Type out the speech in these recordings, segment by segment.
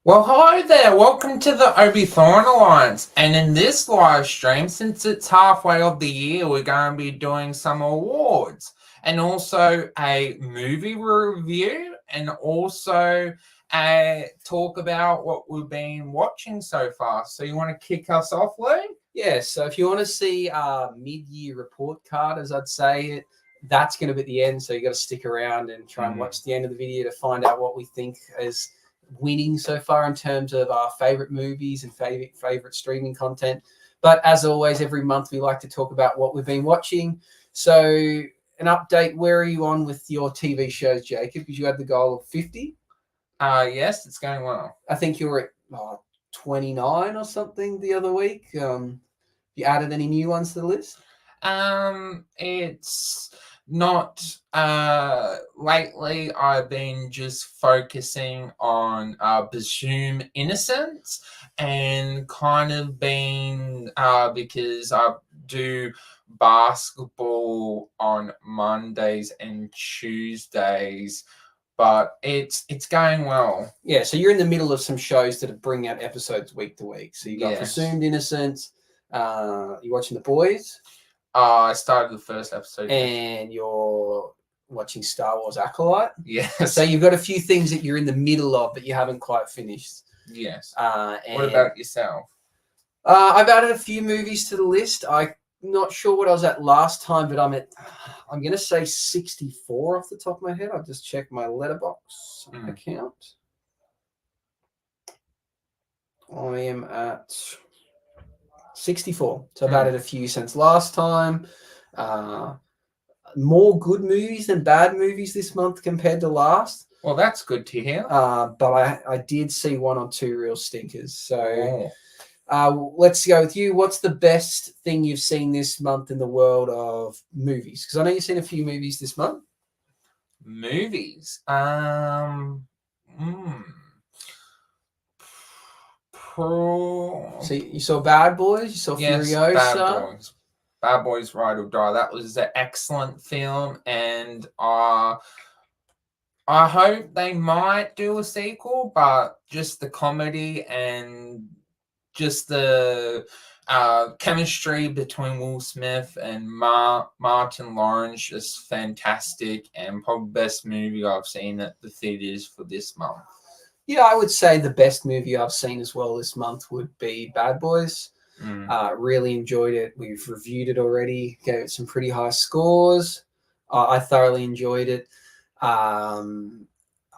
Well, hello there. Welcome to the Obi-Thorn Alliance. And in this live stream, since it's halfway of the year, we're going to be doing some awards and also a movie review and also talk about what we've been watching so far. So you want to kick us off, Lee? Yeah, so if you want to see our mid-year report card, as I'd say, that's going to be at the end. So you got to stick around and try and watch the end of the video to find out what we think is winning so far in terms of our favorite movies and favorite streaming content. But as always, every month we like to talk about what we've been watching. So an update, where are you on with your TV shows, Jacob? Because you had the goal of 50. Yes, it's going well. I think you were at 29 or something the other week. You added any new ones to the list? It's not lately. I've been just focusing on Presume Innocence and kind of been because I do basketball on Mondays and Tuesdays, but it's going well. Yeah, so you're in the middle of some shows that are bringing out episodes week to week. So you got Presumed Innocence. You're watching The Boys. I started the first episode. And you're watching Star Wars Acolyte. Yes. So you've got a few things that you're in the middle of, but you haven't quite finished. Yes. And what about yourself? I've added a few movies to the list. I'm not sure what I was at last time, but I'm going to say 64 off the top of my head. I'll just check my letterbox account. I am at 64. So I've added a few since last time. More good movies than bad movies this month compared to last. Well, that's good to hear. But I did see one or two real stinkers. So let's go with you. What's the best thing you've seen this month in the world of movies? Because I know you've seen a few movies this month. Movies? So you saw Bad Boys? You saw Furiosa? Bad Boys. Bad Boys Ride or Die. That was an excellent film, and I hope they might do a sequel, but just the comedy and just the chemistry between Will Smith and Martin Lawrence, just fantastic, and probably the best movie I've seen at the theaters for this month. Yeah, I would say the best movie I've seen as well this month would be Bad Boys. Really enjoyed it. We've reviewed it already, gave it some pretty high scores. I thoroughly enjoyed it. I'm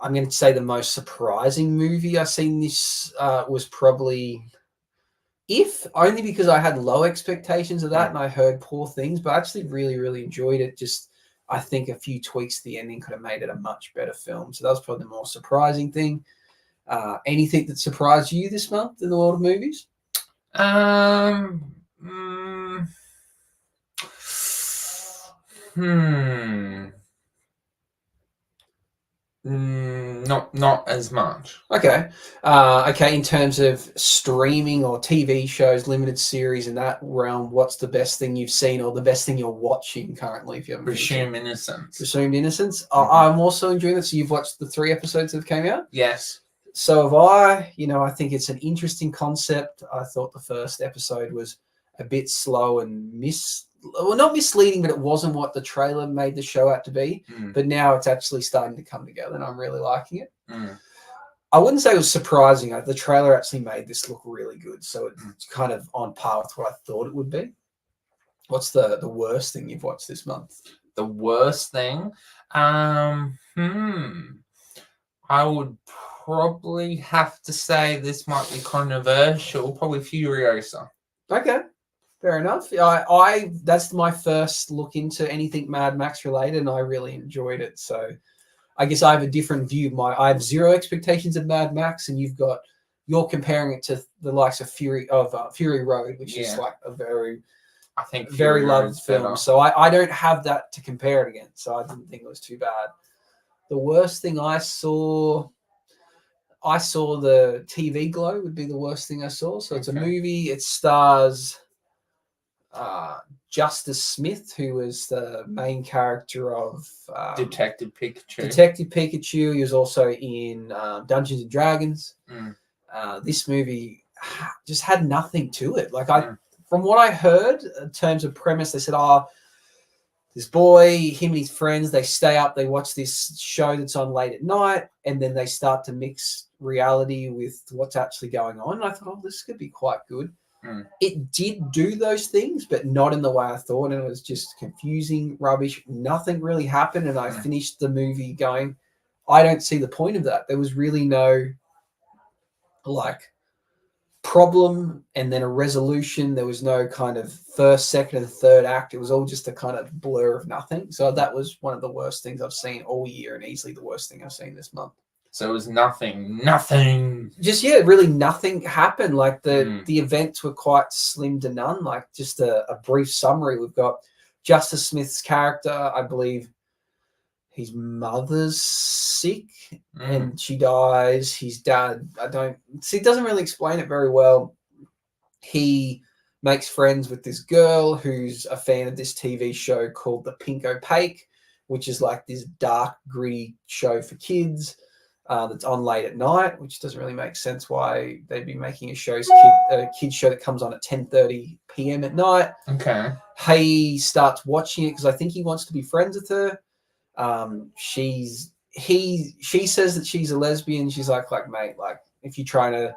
going to say the most surprising movie I've seen this was probably only because I had low expectations of that and I heard poor things, but I actually really, really enjoyed it. Just, I think a few tweaks to the ending could have made it a much better film. So that was probably the more surprising thing. Anything that surprised you this month in the world of movies? Not as much. Okay. In terms of streaming or TV shows, limited series in that realm, what's the best thing you've seen or the best thing you're watching currently? If you haven't Presumed Innocence. Presumed Innocence. I'm also enjoying it. So you've watched the 3 episodes that came out? Yes. So have I. I think it's an interesting concept. I thought the first episode was a bit slow and not misleading, but it wasn't what the trailer made the show out to be. But now it's actually starting to come together, and I'm really liking it. I wouldn't say it was surprising. The trailer actually made this look really good, so it's kind of on par with what I thought it would be. What's the worst thing you've watched this month? The worst thing? I would probably have to say this might be controversial. Probably Furiosa. Okay. Fair enough. I that's my first look into anything Mad Max related, and I really enjoyed it. So I guess I have a different view. I have zero expectations of Mad Max, and you're comparing it to the likes of Fury Road, which is like a very loved film. Better. So I don't have that to compare it against. So I didn't think it was too bad. The worst thing I saw the TV Glow would be the worst thing I saw. So it's a movie. It stars Justice Smith, who was the main character of Detective Pikachu. He was also in Dungeons and Dragons. this movie just had nothing to it. Like from what I heard in terms of premise, they said, "Oh, this boy, him and his friends, they stay up, they watch this show that's on late at night, and then they start to mix reality with what's actually going on." And I thought, oh, this could be quite good. It did do those things, but not in the way I thought, and it was just confusing, rubbish. Nothing really happened, and I finished the movie going, I don't see the point of that. There was really no like problem and then a resolution. There was no kind of first, second, and third act. It was all just a kind of blur of nothing. So that was one of the worst things I've seen all year, and easily the worst thing I've seen this month. So it was nothing. Just really nothing happened. Like the events were quite slim to none. Like just a brief summary. We've got Justice Smith's character, I believe. His mother's sick and she dies. His dad, it doesn't really explain it very well. He makes friends with this girl who's a fan of this TV show called The Pink Opaque, which is like this dark, gritty show for kids that's on late at night, which doesn't really make sense why they'd be making a kids show that comes on at 10:30 p.m. at night. Okay. He starts watching it because I think he wants to be friends with her. She says that she's a lesbian. She's like, mate, like if you're trying to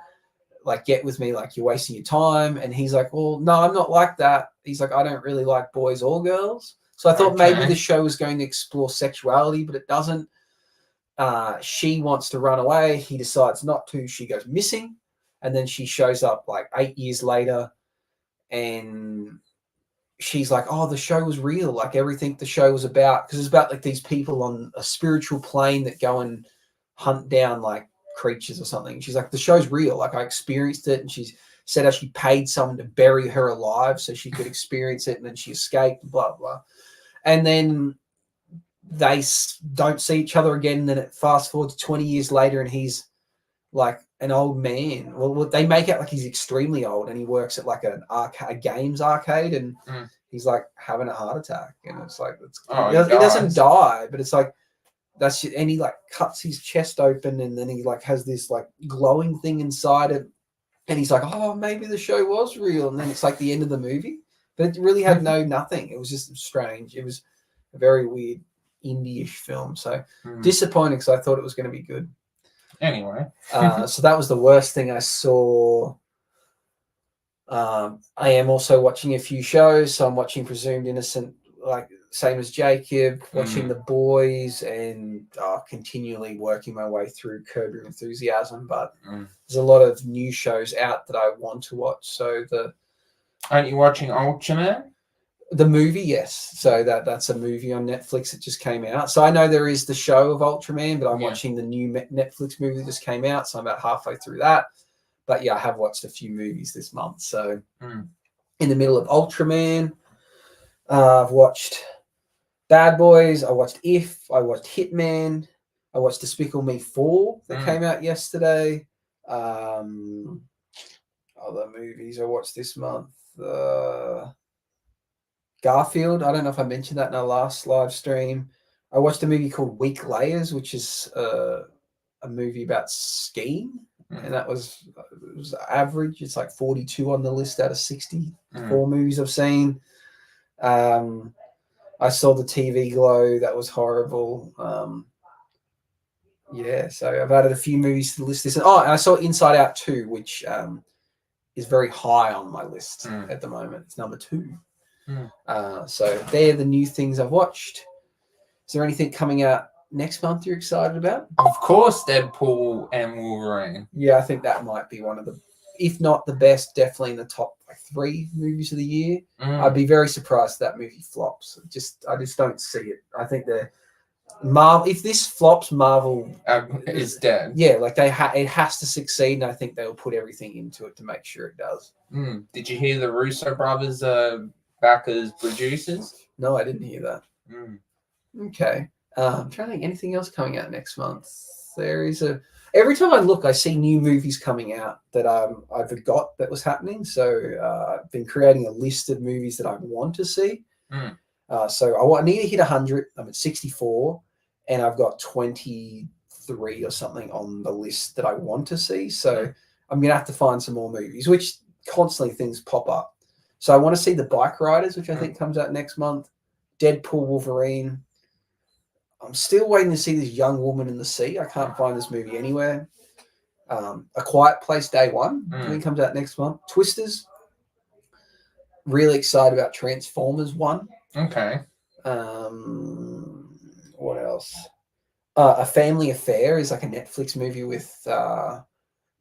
like get with me, like you're wasting your time. And he's like, well, no, I'm not like that. He's like, I don't really like boys or girls. So I thought maybe the show was going to explore sexuality, but it doesn't. She wants to run away. He decides not to. She goes missing, and then she shows up like 8 years later, and she's like, oh, the show was real. Like everything the show was about, because it's about like these people on a spiritual plane that go and hunt down like creatures or something. She's like, the show's real. Like I experienced it. And she's said how she paid someone to bury her alive so she could experience it. And then she escaped, blah, blah. And then they don't see each other again. And then it fast forward to 20 years later and he's like an old man. Well, they make it like he's extremely old and he works at like a games arcade and he's like having a heart attack. And it's like, he doesn't die, but it's like, that's it. And he like cuts his chest open and then he like has this like glowing thing inside it. And he's like, oh, maybe the show was real. And then it's like the end of the movie, but it really had nothing. It was just strange. It was a very weird indie-ish film. So disappointing because I thought it was going to be good. Anyway. So that was the worst thing I saw. I am also watching a few shows. So I'm watching Presumed Innocent, like same as Jacob, watching The Boys and continually working my way through Curb Your Enthusiasm. But there's a lot of new shows out that I want to watch. So aren't you watching Ultraman? The movie, yes. So that's a movie on Netflix that just came out. So I know there is the show of Ultraman, but I'm watching the new Netflix movie that just came out. So I'm about halfway through that. But yeah, I have watched a few movies this month. So in the middle of Ultraman, I've watched Bad Boys. I watched If. I watched Hitman. I watched Despicable Me 4 that came out yesterday. Other movies I watched this month. Garfield. I don't know if I mentioned that in our last live stream. I watched a movie called Weak Layers, which is a movie about skiing, and it was average. It's like 42 on the list out of 64 movies I've seen. I saw the TV Glow. That was horrible. So I've added a few movies to the list. And I saw Inside Out 2, which is very high on my list at the moment. It's number 2. So they're the new things I've watched. Is there anything coming out next month you're excited about? Of course, Deadpool and Wolverine. Yeah, I think that might be one of the, if not the best, definitely in the top 3 movies of the year. I'd be very surprised if that movie flops. I just don't see it. I think Marvel. If this flops, Marvel is dead. Yeah, like it has to succeed, and I think they'll put everything into it to make sure it does. Did you hear the Russo brothers back as producers? No, I didn't hear that. Okay. I'm trying to think anything else coming out next month. There is every time I look, I see new movies coming out that I forgot that was happening. So I've been creating a list of movies that I want to see. So I need to hit 100. I'm at 64, and I've got 23 or something on the list that I want to see. So I'm gonna have to find some more movies, which constantly things pop up. So I want to see The Bike Riders, which I think comes out next month. Deadpool, Wolverine. I'm still waiting to see this Young Woman in the Sea. I can't find this movie anywhere. A Quiet Place Day One, I think comes out next month. Twisters. Really excited about Transformers 1. Okay. What else? A Family Affair is like a Netflix movie with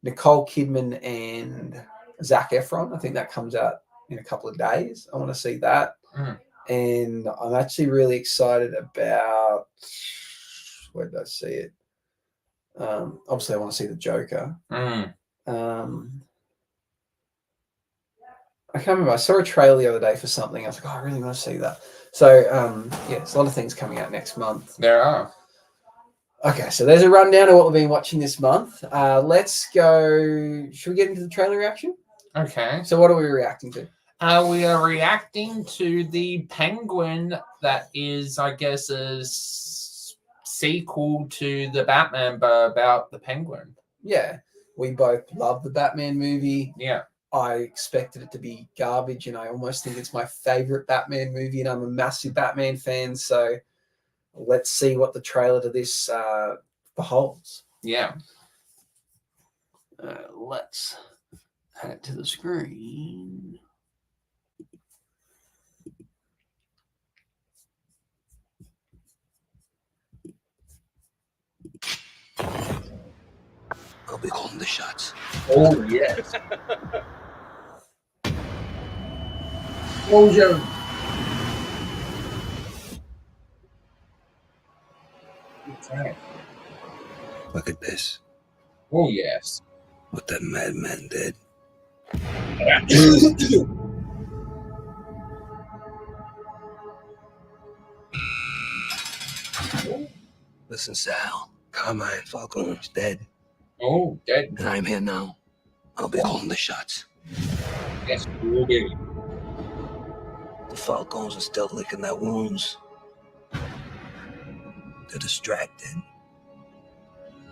Nicole Kidman and Zac Efron. I think that comes out in a couple of days. I want to see that. And I'm actually really excited about, where did I see it? Obviously, I want to see The Joker. I can't remember. I saw a trailer the other day for something. I was like, oh, I really want to see that. So, yeah, there's a lot of things coming out next month. There are. Okay, so there's a rundown of what we've been watching this month. Let's go. Should we get into the trailer reaction? Okay. So, what are we reacting to? We are reacting to the Penguin that is, I guess, a sequel to the Batman, but about the Penguin. Yeah, we both love the Batman movie. Yeah. I expected it to be garbage, and I almost think it's my favorite Batman movie, and I'm a massive Batman fan. So let's see what the trailer to this beholds. Yeah. Let's add it to the screen. I'll be calling the shots. Oh, yes. Closure. Look at this. Oh, yes. What that madman did. Listen, Sal. Carmine Falcone's dead. Oh, dead. And I'm here now. I'll be calling the shots. Yes, we will be. The Falcons are still licking their wounds. They're distracted.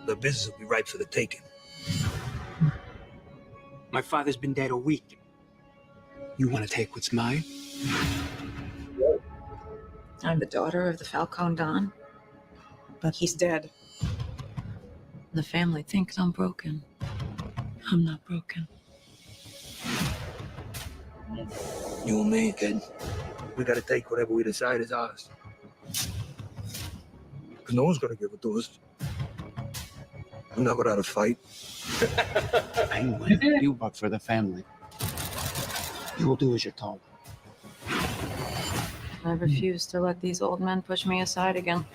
The business will be ripe for the taking. My father's been dead a week. You want to take what's mine? I'm the daughter of the Falcone Don, but he's dead. The family thinks I'm broken. I'm not broken. You and me, kid. We gotta take whatever we decide is ours. Because no one's gonna give it to us. We're not without a fight. Penguin, you work for the family. You will do as you're told. I refuse to let these old men push me aside again.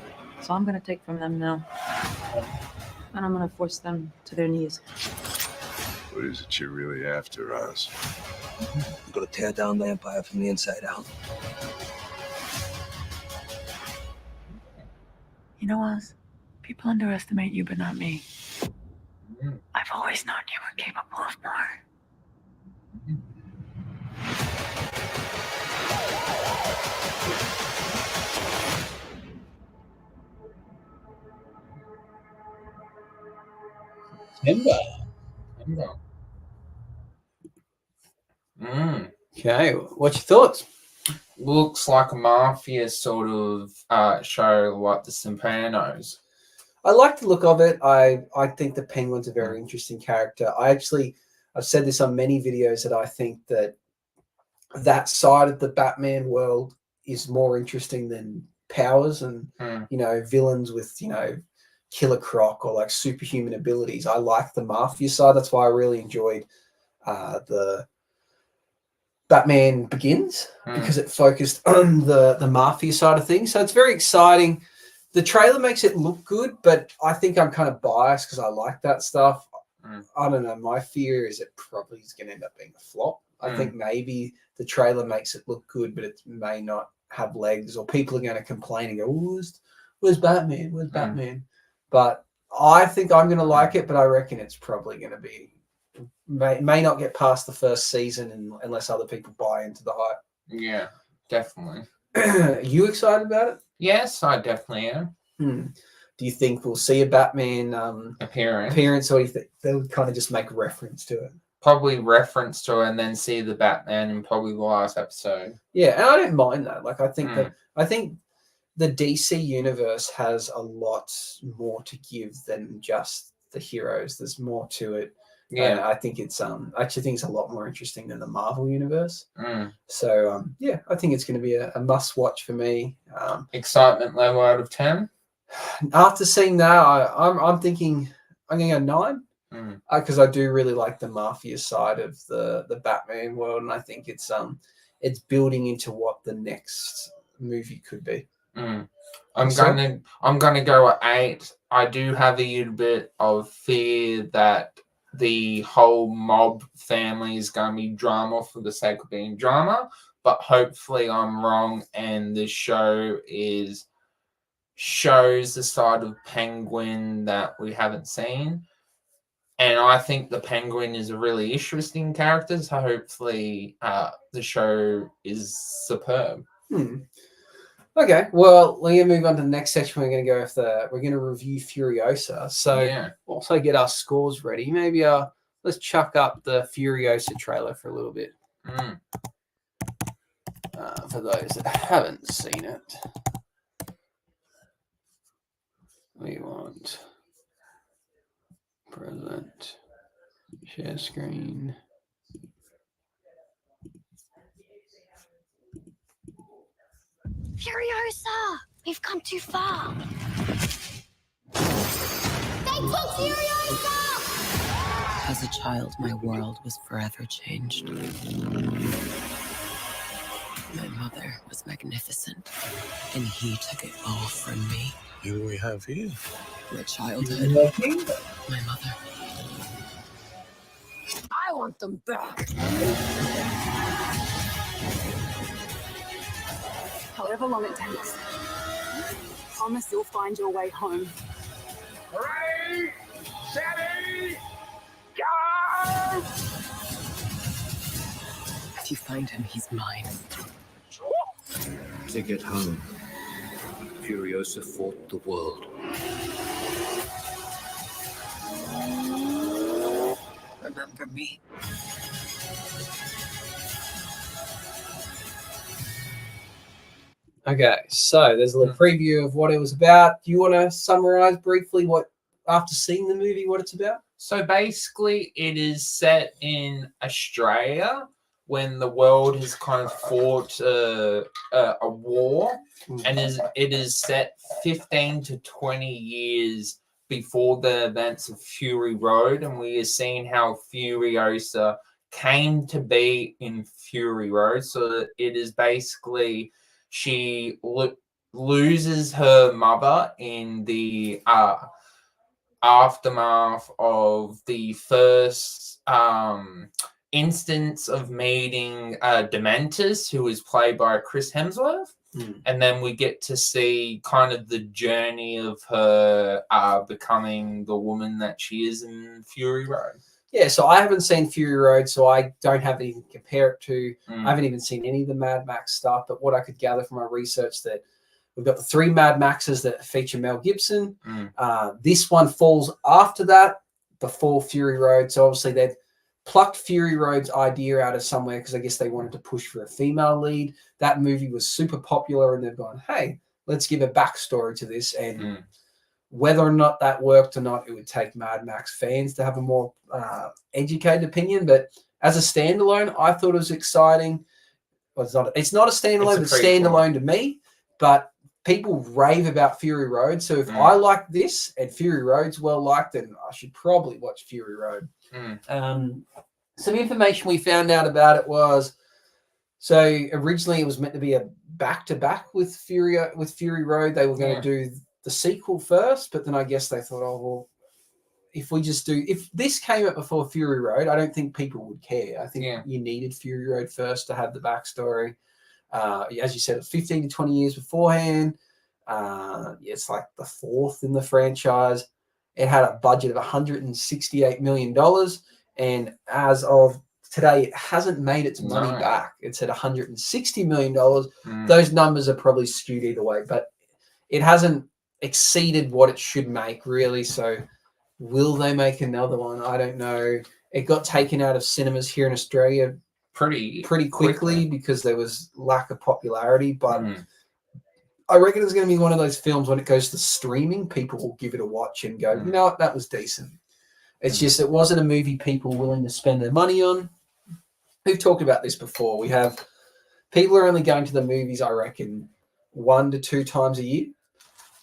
So I'm going to take from them now. And I'm going to force them to their knees. What is it you're really after, Oz? We're gonna tear down the Empire from the inside out. You know, Oz, people underestimate you, but not me. I've always known you were capable of more. Timber. Okay, what's your thoughts? Looks like a mafia sort of show like The Sopranos. I like the look of it. I think the Penguin's a very interesting character. I've said this on many videos that I think that side of the Batman world is more interesting than powers and villains with Killer Croc or like superhuman abilities. I like the mafia side. That's why I really enjoyed the Batman Begins because it focused on the mafia side of things. So it's very exciting. The trailer makes it look good, but I think I'm kind of biased because I like that stuff. I don't know. My fear is it probably is going to end up being a flop. I think maybe the trailer makes it look good, but it may not have legs, or people are going to complain and go, "Oh, where's Batman? Where's Batman?" But I think I'm going to like it, but I reckon it's probably going to be may not get past the first season unless other people buy into the hype. Yeah, definitely. Are you excited about it? Yes, I definitely am. Do you think we'll see a Batman appearance. or do you think they'll kind of just make a reference to it? Probably reference to it and then see the Batman in probably the last episode. Yeah, and I don't mind that. Like, I think Mm. I think the DC universe has a lot more to give than just the heroes. There's more to it. Yeah. I think it's I actually think it's a lot more interesting than the Marvel universe. Mm. So yeah, I think it's going to be a must watch for me. Excitement level out of 10. After seeing that, I'm thinking I'm going to go 9 because I do really like the mafia side of the Batman world, and I think it's building into what the next movie could be. I'm gonna go at 8. I do have a little bit of fear that the whole mob family is going to be drama for the sake of being drama, but hopefully I'm wrong and the show shows the side of Penguin that we haven't seen. And I think the Penguin is a really interesting character, so hopefully the show is superb. Okay, well, we're going to move on to the next section. We're going to go we're going to review Furiosa. So Yeah. also get our scores ready. Maybe let's chuck up the Furiosa trailer for a little bit. For those that haven't seen it, we want present, share screen. Furiosa! We've come too far. They took Furiosa! As a child, my world was forever changed. My mother was magnificent, and he took it all from me. Who do we have here? My childhood, my mother. I want them back. However long it takes, promise you'll find your way home. 3, 7, go! If you find him, he's mine. To get home, Furiosa fought the world. Remember me. Okay, so there's a little preview of what it was about. Do you want to summarize briefly after seeing the movie, what it's about? So basically, it is set in Australia when the world has kind of fought a war, and it is set 15 to 20 years before the events of Fury Road, and we are seeing how Furiosa came to be in Fury Road. So it is basically she loses her mother in the aftermath of the first instance of meeting Dementus, who is played by Chris Hemsworth. And then we get to see kind of the journey of her becoming the woman that she is in Fury Road. Yeah, so I haven't seen Fury Road, so I don't have anything to compare it to. I haven't even seen any of the Mad Max stuff, but what I could gather from my research that we've got the 3 Mad Maxes that feature Mel Gibson. This one falls after that, before Fury Road. So obviously they've plucked Fury Road's idea out of somewhere because I guess they wanted to push for a female lead. That movie was super popular, and they've gone, hey, let's give a backstory to this. And whether or not that worked or not, it would take Mad Max fans to have a more educated opinion. But as a standalone, I thought it was exciting. Well, it's not a standalone, it's standalone to me. But people rave about Fury Road. So if I like this and Fury Road's well liked, then I should probably watch Fury Road. Some information we found out about it was, so originally it was meant to be a back-to-back with Fury Road. They were going to do the sequel first, but then I guess they thought, oh, well, if this came up before Fury Road, I don't think people would care. I think you needed Fury Road first to have the backstory. As you said, it's 15 to 20 years beforehand. It's like the 4th in the franchise. It had a budget of $168 million. And as of today, it hasn't made its money back. It's at $160 million. Those numbers are probably skewed either way, but it hasn't exceeded what it should make, really. So will they make another one? I don't know. It got taken out of cinemas here in Australia pretty quickly because there was lack of popularity. But Mm. I reckon it's going to be one of those films when it goes to streaming, people will give it a watch and go, you know what, that was decent. It's just it wasn't a movie people were willing to spend their money on. We've talked about this before. We have people are only going to the movies, I reckon, 1 to 2 times a year.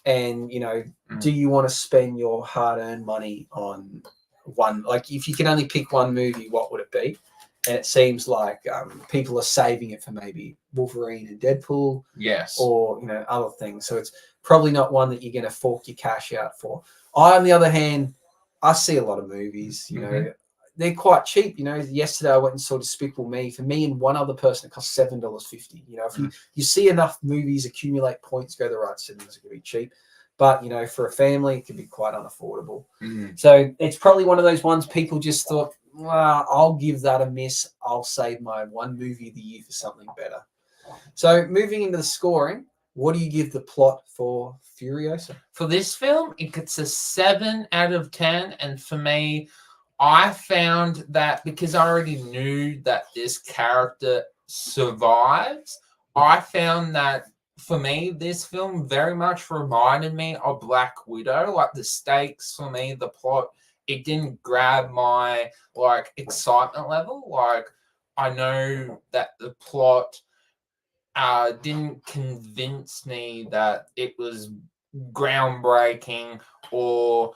And, you know, do you want to spend your hard-earned money on one? Like, if you can only pick one movie, what would it be? And it seems like people are saving it for maybe Wolverine and Deadpool. Yes. Or, you know, other things. So it's probably not one that you're going to fork your cash out for. I, on the other hand, I see a lot of movies, you know, they're quite cheap. You know, yesterday I went and saw Despicable Me. For me and one other person, it cost $7.50. You know, if you see enough movies accumulate points, go to the right cinemas, it can be cheap. But, you know, for a family, it can be quite unaffordable. So it's probably one of those ones people just thought, well, I'll give that a miss. I'll save my one movie of the year for something better. So moving into the scoring, what do you give the plot for Furiosa? For this film, it gets a 7 out of 10. And for me, I found that because I already knew that this character survives, I found that for me, this film very much reminded me of Black Widow. Like the stakes for me, the plot, it didn't grab my like excitement level. Like I know that the plot didn't convince me that it was groundbreaking or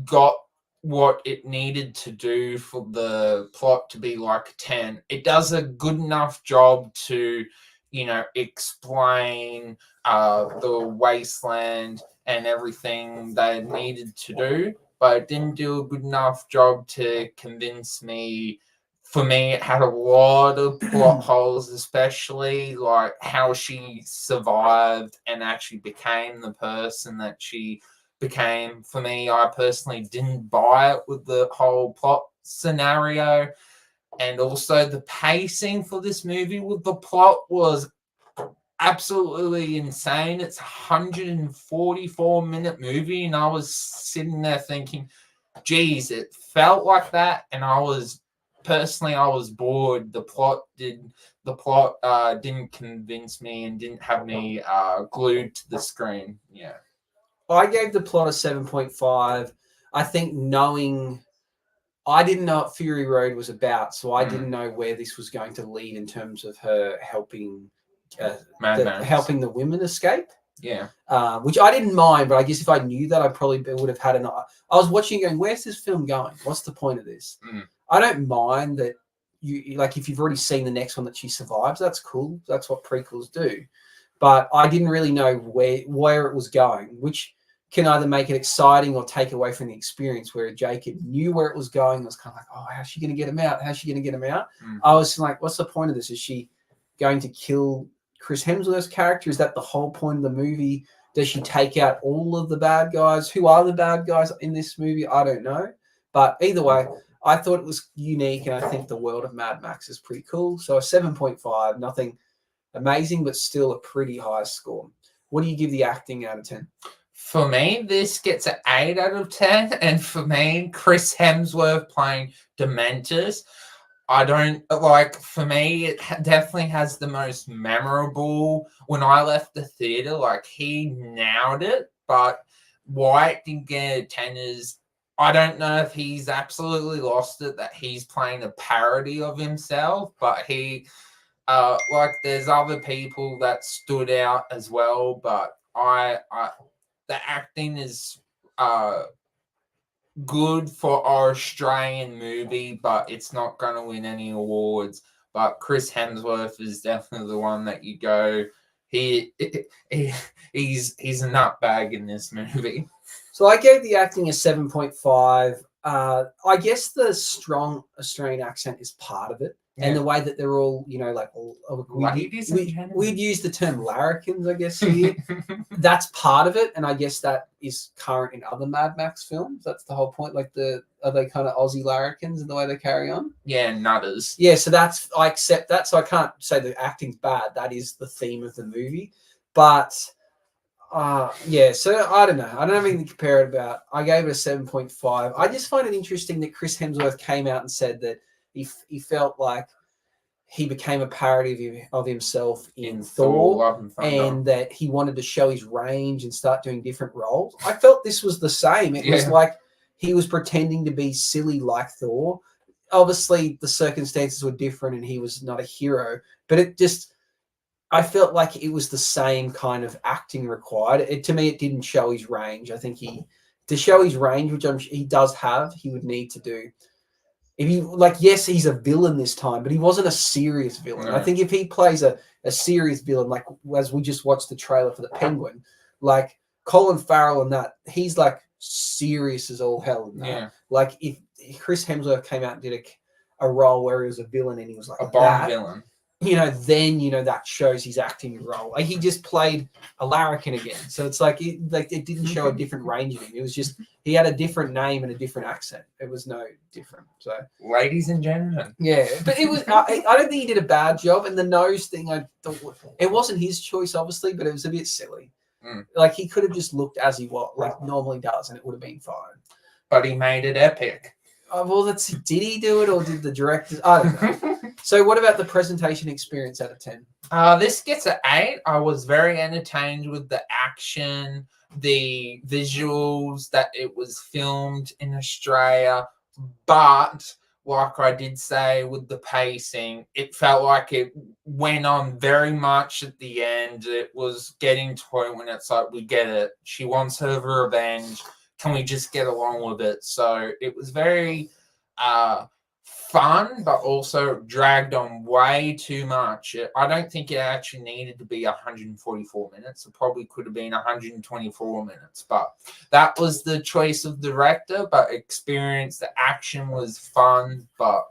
got what it needed to do for the plot to be like 10. It does a good enough job to, you know, explain the wasteland and everything they needed to do, but it didn't do a good enough job to convince me. For me, it had a lot of plot holes, especially like how she survived and actually became the person that she became. For me, I personally didn't buy it with the whole plot scenario. And also the pacing for this movie with the plot was absolutely insane. It's a 144-minute movie, and I was sitting there thinking, geez, it felt like that, and I was bored. The plot didn't convince me and didn't have me glued to the screen. Yeah. I gave the plot a 7.5. I think I didn't know what Fury Road was about, so I didn't know where this was going to lead in terms of her helping helping the women escape. Yeah. Which I didn't mind, but I guess if I knew that, I probably would have had I was watching going, where's this film going? What's the point of this? I don't mind that you like if you've already seen the next one that she survives, that's cool. That's what prequels do. But I didn't really know where it was going, which can either make it exciting or take away from the experience. Where Jacob knew where it was going, it was kind of like, oh, how's she going to get him out? How's she going to get him out? I was like, what's the point of this? Is she going to kill Chris Hemsworth's character? Is that the whole point of the movie? Does she take out all of the bad guys? Who are the bad guys in this movie? I don't know. But either way, I thought it was unique, and I think the world of Mad Max is pretty cool. So a 7.5, nothing amazing, but still a pretty high score. What do you give the acting out of 10? For me, this gets an 8 out of 10. And for me, Chris Hemsworth playing Dementus, I don't like. For me, it definitely has the most memorable. When I left the theater, like he nailed it. But why it didn't get a 10 is I don't know if he's absolutely lost it that he's playing a parody of himself. But he, like, there's other people that stood out as well. But the acting is good for our Australian movie, but it's not going to win any awards. But Chris Hemsworth is definitely the one that you go, he's a nutbag in this movie. So I gave the acting a 7.5. I guess the strong Australian accent is part of it. And the way that they're all, you know, like we'd use the term larrikins, I guess, here. That's part of it. And I guess that is current in other Mad Max films. That's the whole point. Like are they kind of Aussie larrikins in the way they carry on? Yeah, nutters. Yeah, so I accept that. So I can't say the acting's bad. That is the theme of the movie. But Yeah, so I don't know. I don't have anything to compare it about. I gave it a 7.5. I just find it interesting that Chris Hemsworth came out and said that he felt like he became a parody of himself in Thor, Love and Thunder. and that he wanted to show his range and start doing different roles. I felt this was the same. It was like he was pretending to be silly like Thor. Obviously, the circumstances were different and he was not a hero, but I felt like it was the same kind of acting required. To me, it didn't show his range. I think to show his range, which he does have, he would need to do. If he yes, he's a villain this time, but he wasn't a serious villain. No. I think if he plays a serious villain, like as we just watched the trailer for the Penguin, like Colin Farrell and that, he's like serious as all hell in that. Yeah. Like if Chris Hemsworth came out and did a role where he was a villain and he was like a Bond villain. Then that shows his acting role. Like he just played a larrikin again. So it's like it didn't show a different range in him. It was just he had a different name and a different accent. It was no different. So ladies and gentlemen. Yeah, but it was I don't think he did a bad job. And the nose thing, I thought it wasn't his choice, obviously, but it was a bit silly. Like he could have just looked as he was, like normally does, and it would have been fine. But he made it epic. Well, did he do it or did the directors? I don't know. So what about the presentation experience out of 10? This gets an 8. I was very entertained with the action, the visuals, that it was filmed in Australia. But like I did say with the pacing, it felt like it went on very much at the end. It was getting to a point when it's like, we get it. She wants her revenge. Can we just get along with it? So it was very fun, but also dragged on way too much. I don't think it actually needed to be 144 minutes. It probably could have been 124 minutes, but that was the choice of the director. But experience, the action was fun, but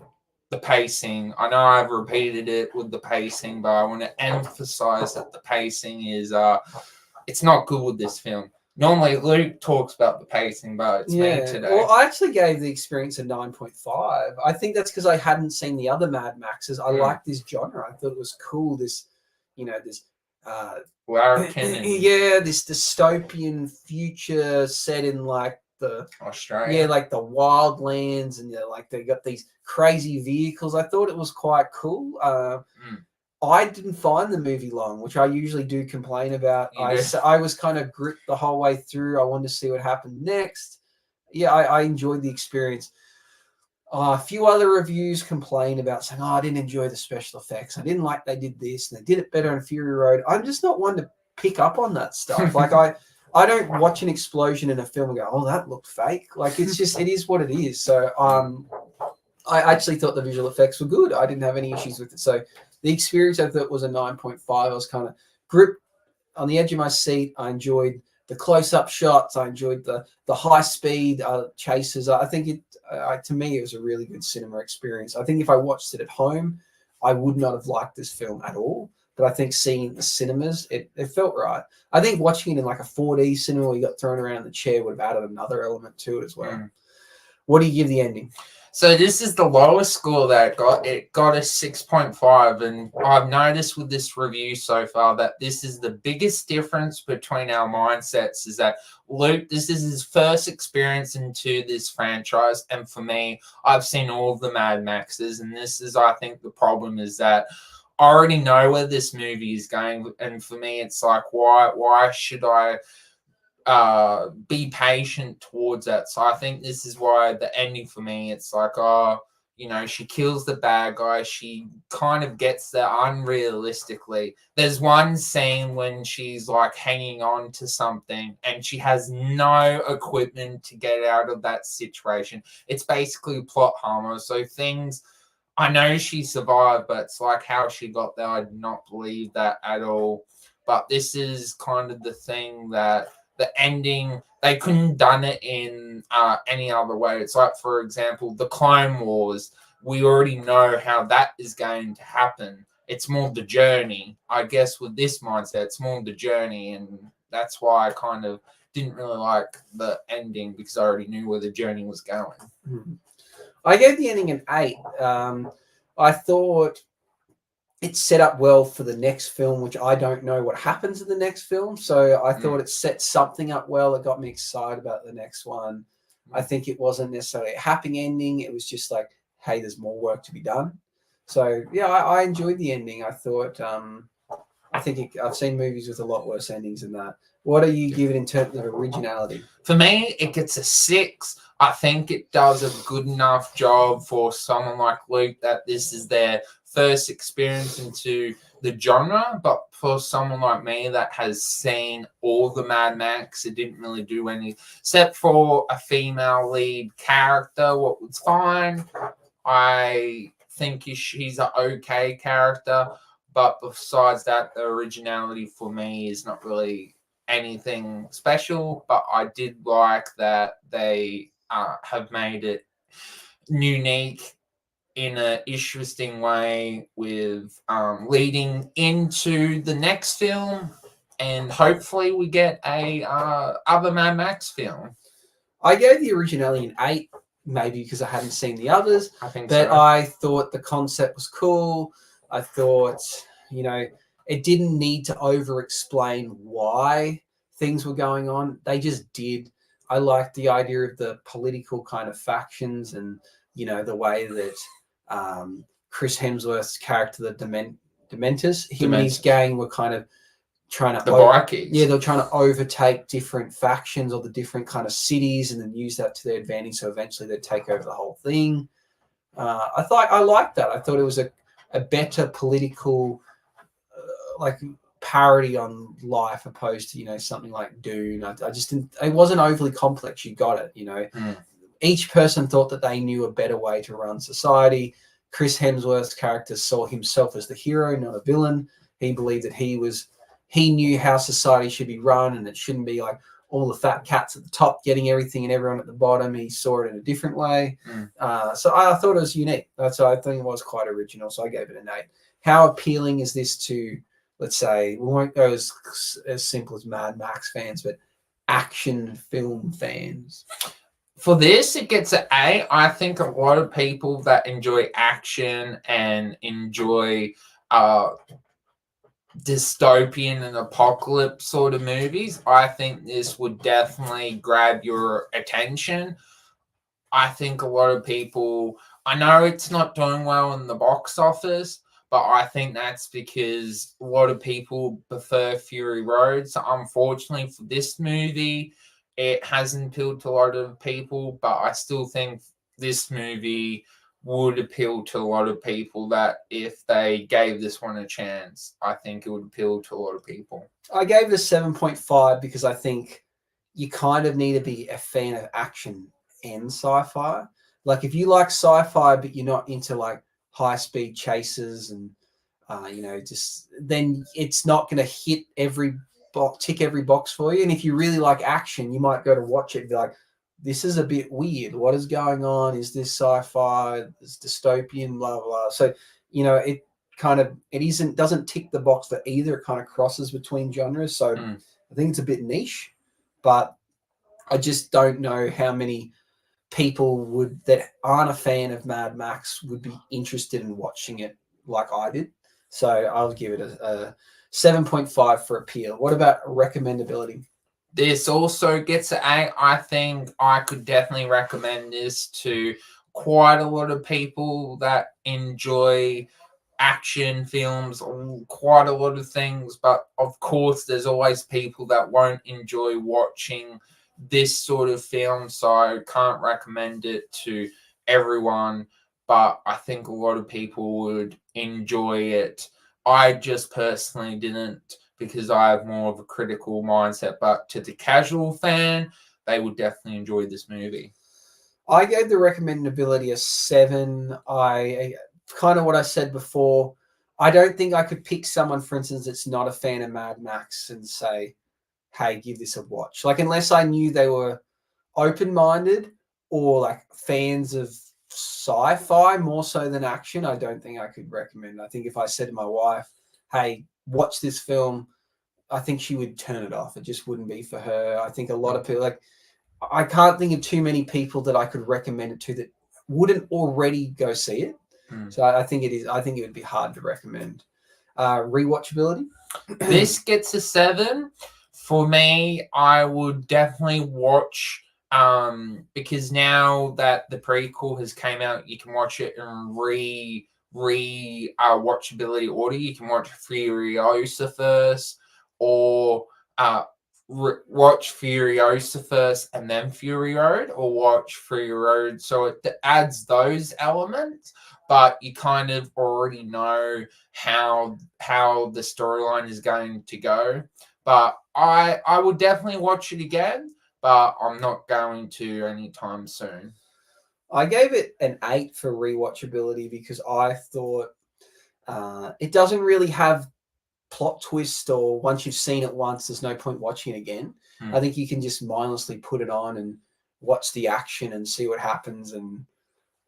the pacing, I know I've repeated it with the pacing, but I want to emphasize that the pacing is it's not good with this film. Normally, Luke talks about the pacing, but it's me today. Well, I actually gave the experience a 9.5. I think that's because I hadn't seen the other Mad Maxes. I liked this genre. I thought it was cool. This, this this dystopian future set in like the Australia, like the wildlands, and they got these crazy vehicles. I thought it was quite cool. I didn't find the movie long, which I usually do complain about. I was kind of gripped the whole way through. I wanted to see what happened next. Yeah, I enjoyed the experience. A few other reviews complain about saying, I didn't enjoy the special effects. I didn't like they did this, and they did it better on Fury Road. I'm just not one to pick up on that stuff. Like I don't watch an explosion in a film and go, oh, that looked fake. Like it's just, it is what it is. So I actually thought the visual effects were good. I didn't have any issues with it. So the experience I thought was a 9.5. I was kind of gripped on the edge of my seat. I enjoyed the close-up shots. I enjoyed the high-speed chases. I think to me, it was a really good cinema experience. I think if I watched it at home, I would not have liked this film at all. But I think seeing it in the cinemas, it felt right. I think watching it in like a 4D cinema where you got thrown around in the chair would have added another element to it as well. What do you give the ending? So this is the lowest score that it got. It got a 6.5, and I've noticed with this review so far that this is the biggest difference between our mindsets. Is that Luke, this is his first experience into this franchise, and for me, I've seen all of the Mad Maxes, and this is, I think, the problem is that I already know where this movie is going, and for me, it's like, why should I be patient towards that? So I think this is why the ending for me, it's like, she kills the bad guy. She kind of gets there unrealistically. There's one scene when she's like hanging on to something and she has no equipment to get out of that situation. It's basically plot armor. So things, I know she survived, but it's like how she got there, I did not believe that at all. But this is kind of the thing that the ending, they couldn't have done it in any other way. It's like, for example, the Clone Wars. We already know how that is going to happen. It's more the journey. I guess with this mindset, it's more the journey. And that's why I kind of didn't really like the ending, because I already knew where the journey was going. I gave the ending an 8. I thought it's set up well for the next film, which I don't know what happens in the next film. So I thought it set something up well. It got me excited about the next one. I think it wasn't necessarily a happy ending. It was just like, hey, there's more work to be done. So yeah, I enjoyed the ending. I thought, I've seen movies with a lot worse endings than that. What are you giving in terms of originality? For me, it gets a 6. I think it does a good enough job for someone like Luke that this is their first experience into the genre. But for someone like me that has seen all the Mad Max, it didn't really do any, except for a female lead character. What was fine. I think she's an okay character. But besides that, the originality for me is not really anything special. But I did like that they have made it unique in an interesting way with leading into the next film. And hopefully we get a other Mad Max film. I gave the originality an 8, maybe because I hadn't seen the others. I think But so. I thought the concept was cool. I thought, it didn't need to over-explain why things were going on. They just did. I liked the idea of the political kind of factions and, the way that Chris Hemsworth's character, the Dementors, him and his gang were kind of trying to The Vikings. Yeah, they're trying to overtake different factions or the different kind of cities and then use that to their advantage. So eventually they'd take over the whole thing. I liked that. I thought it was a better political parody on life opposed to something like Dune. I just didn't. It wasn't overly complex. You got it. Each person thought that they knew a better way to run society. Chris Hemsworth's character saw himself as the hero, not a villain. He believed that he knew how society should be run, and it shouldn't be like all the fat cats at the top getting everything and everyone at the bottom. He saw it in a different way. So I thought it was unique. I think it was quite original. So I gave it an 8. How appealing is this to, let's say, we won't go as simple as Mad Max fans, but action film fans? For this, it gets an 8. I think a lot of people that enjoy action and enjoy dystopian and apocalypse sort of movies, I think this would definitely grab your attention. I think a lot of people, I know it's not doing well in the box office, but I think that's because a lot of people prefer Fury Road. So unfortunately for this movie, it hasn't appealed to a lot of people, but I still think this movie would appeal to a lot of people, that if they gave this one a chance, I think it would appeal to a lot of people. I gave it a 7.5 because I think you kind of need to be a fan of action and sci-fi. Like if you like sci-fi but you're not into like high-speed chases and just then it's not going to hit tick every box for you. And if you really like action, you might go to watch it and be like, this is a bit weird. What is going on? Is this sci-fi? Is dystopian? Blah blah. So it doesn't tick the box for either. It kind of crosses between genres. So I think it's a bit niche, but I just don't know how many people that aren't a fan of Mad Max would be interested in watching it like I did. So I'll give it a 7.5 for appeal. What about recommendability? This also gets an 8. I think I could definitely recommend this to quite a lot of people that enjoy action films, quite a lot of things. But of course, there's always people that won't enjoy watching this sort of film. So I can't recommend it to everyone. But I think a lot of people would enjoy it. I just personally didn't, because I have more of a critical mindset. But to the casual fan, they would definitely enjoy this movie. I gave the recommendability a 7. I kind of what I said before. I don't think I could pick someone, for instance, that's not a fan of Mad Max and say, hey, give this a watch. Like, unless I knew they were open-minded or like fans of sci-fi more so than action, I don't think I could recommend. I think if I said to my wife, hey, watch this film, I think she would turn it off. It just wouldn't be for her. I think a lot of people, I can't think of too many people that I could recommend it to that wouldn't already go see it. So I think it would be hard to recommend. Rewatchability. This gets a 7. For me, I would definitely watch because now that the prequel has came out, you can watch it in watchability order. You can watch Furiosa first, or watch Furiosa first and then Fury Road, or watch Fury Road. So it adds those elements, but you kind of already know how the storyline is going to go. But I will definitely watch it again, but I'm not going to anytime soon. I gave it an 8 for rewatchability because I thought it doesn't really have plot twist, or once you've seen it once, there's no point watching it again. I think you can just mindlessly put it on and watch the action and see what happens, and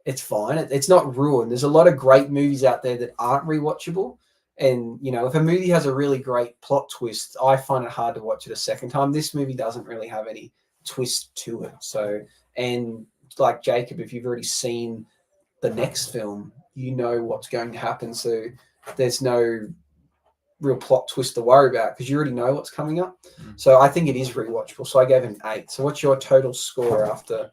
it's fine. It's not ruined. There's a lot of great movies out there that aren't rewatchable. And, you know, if a movie has a really great plot twist, I find it hard to watch it a second time. This movie doesn't really have any twist to it. So, and like Jacob, if you've already seen the next film, you know what's going to happen. So there's no real plot twist to worry about because you already know what's coming up. So I think it is rewatchable. So I gave it an 8. So what's your total score after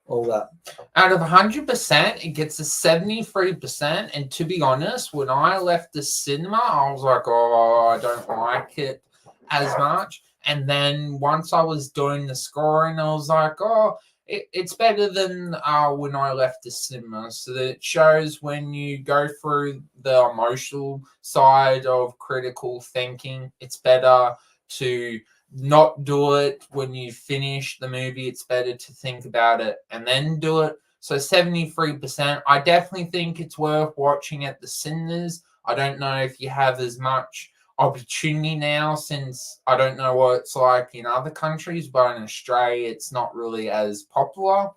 all that? Out of 100%, it gets a 73%. And to be honest, when I left the cinema, I was like, oh, I don't like it as much. And then once I was doing the scoring, I was like, oh, it's better than when I left the cinema. So that it shows when you go through the emotional side of critical thinking, it's better to not do it when you finish the movie. It's better to think about it and then do it. So 73%. I definitely think it's worth watching at the cinemas. I don't know if you have as much opportunity now, since I don't know what it's like in other countries, but in Australia it's not really as popular.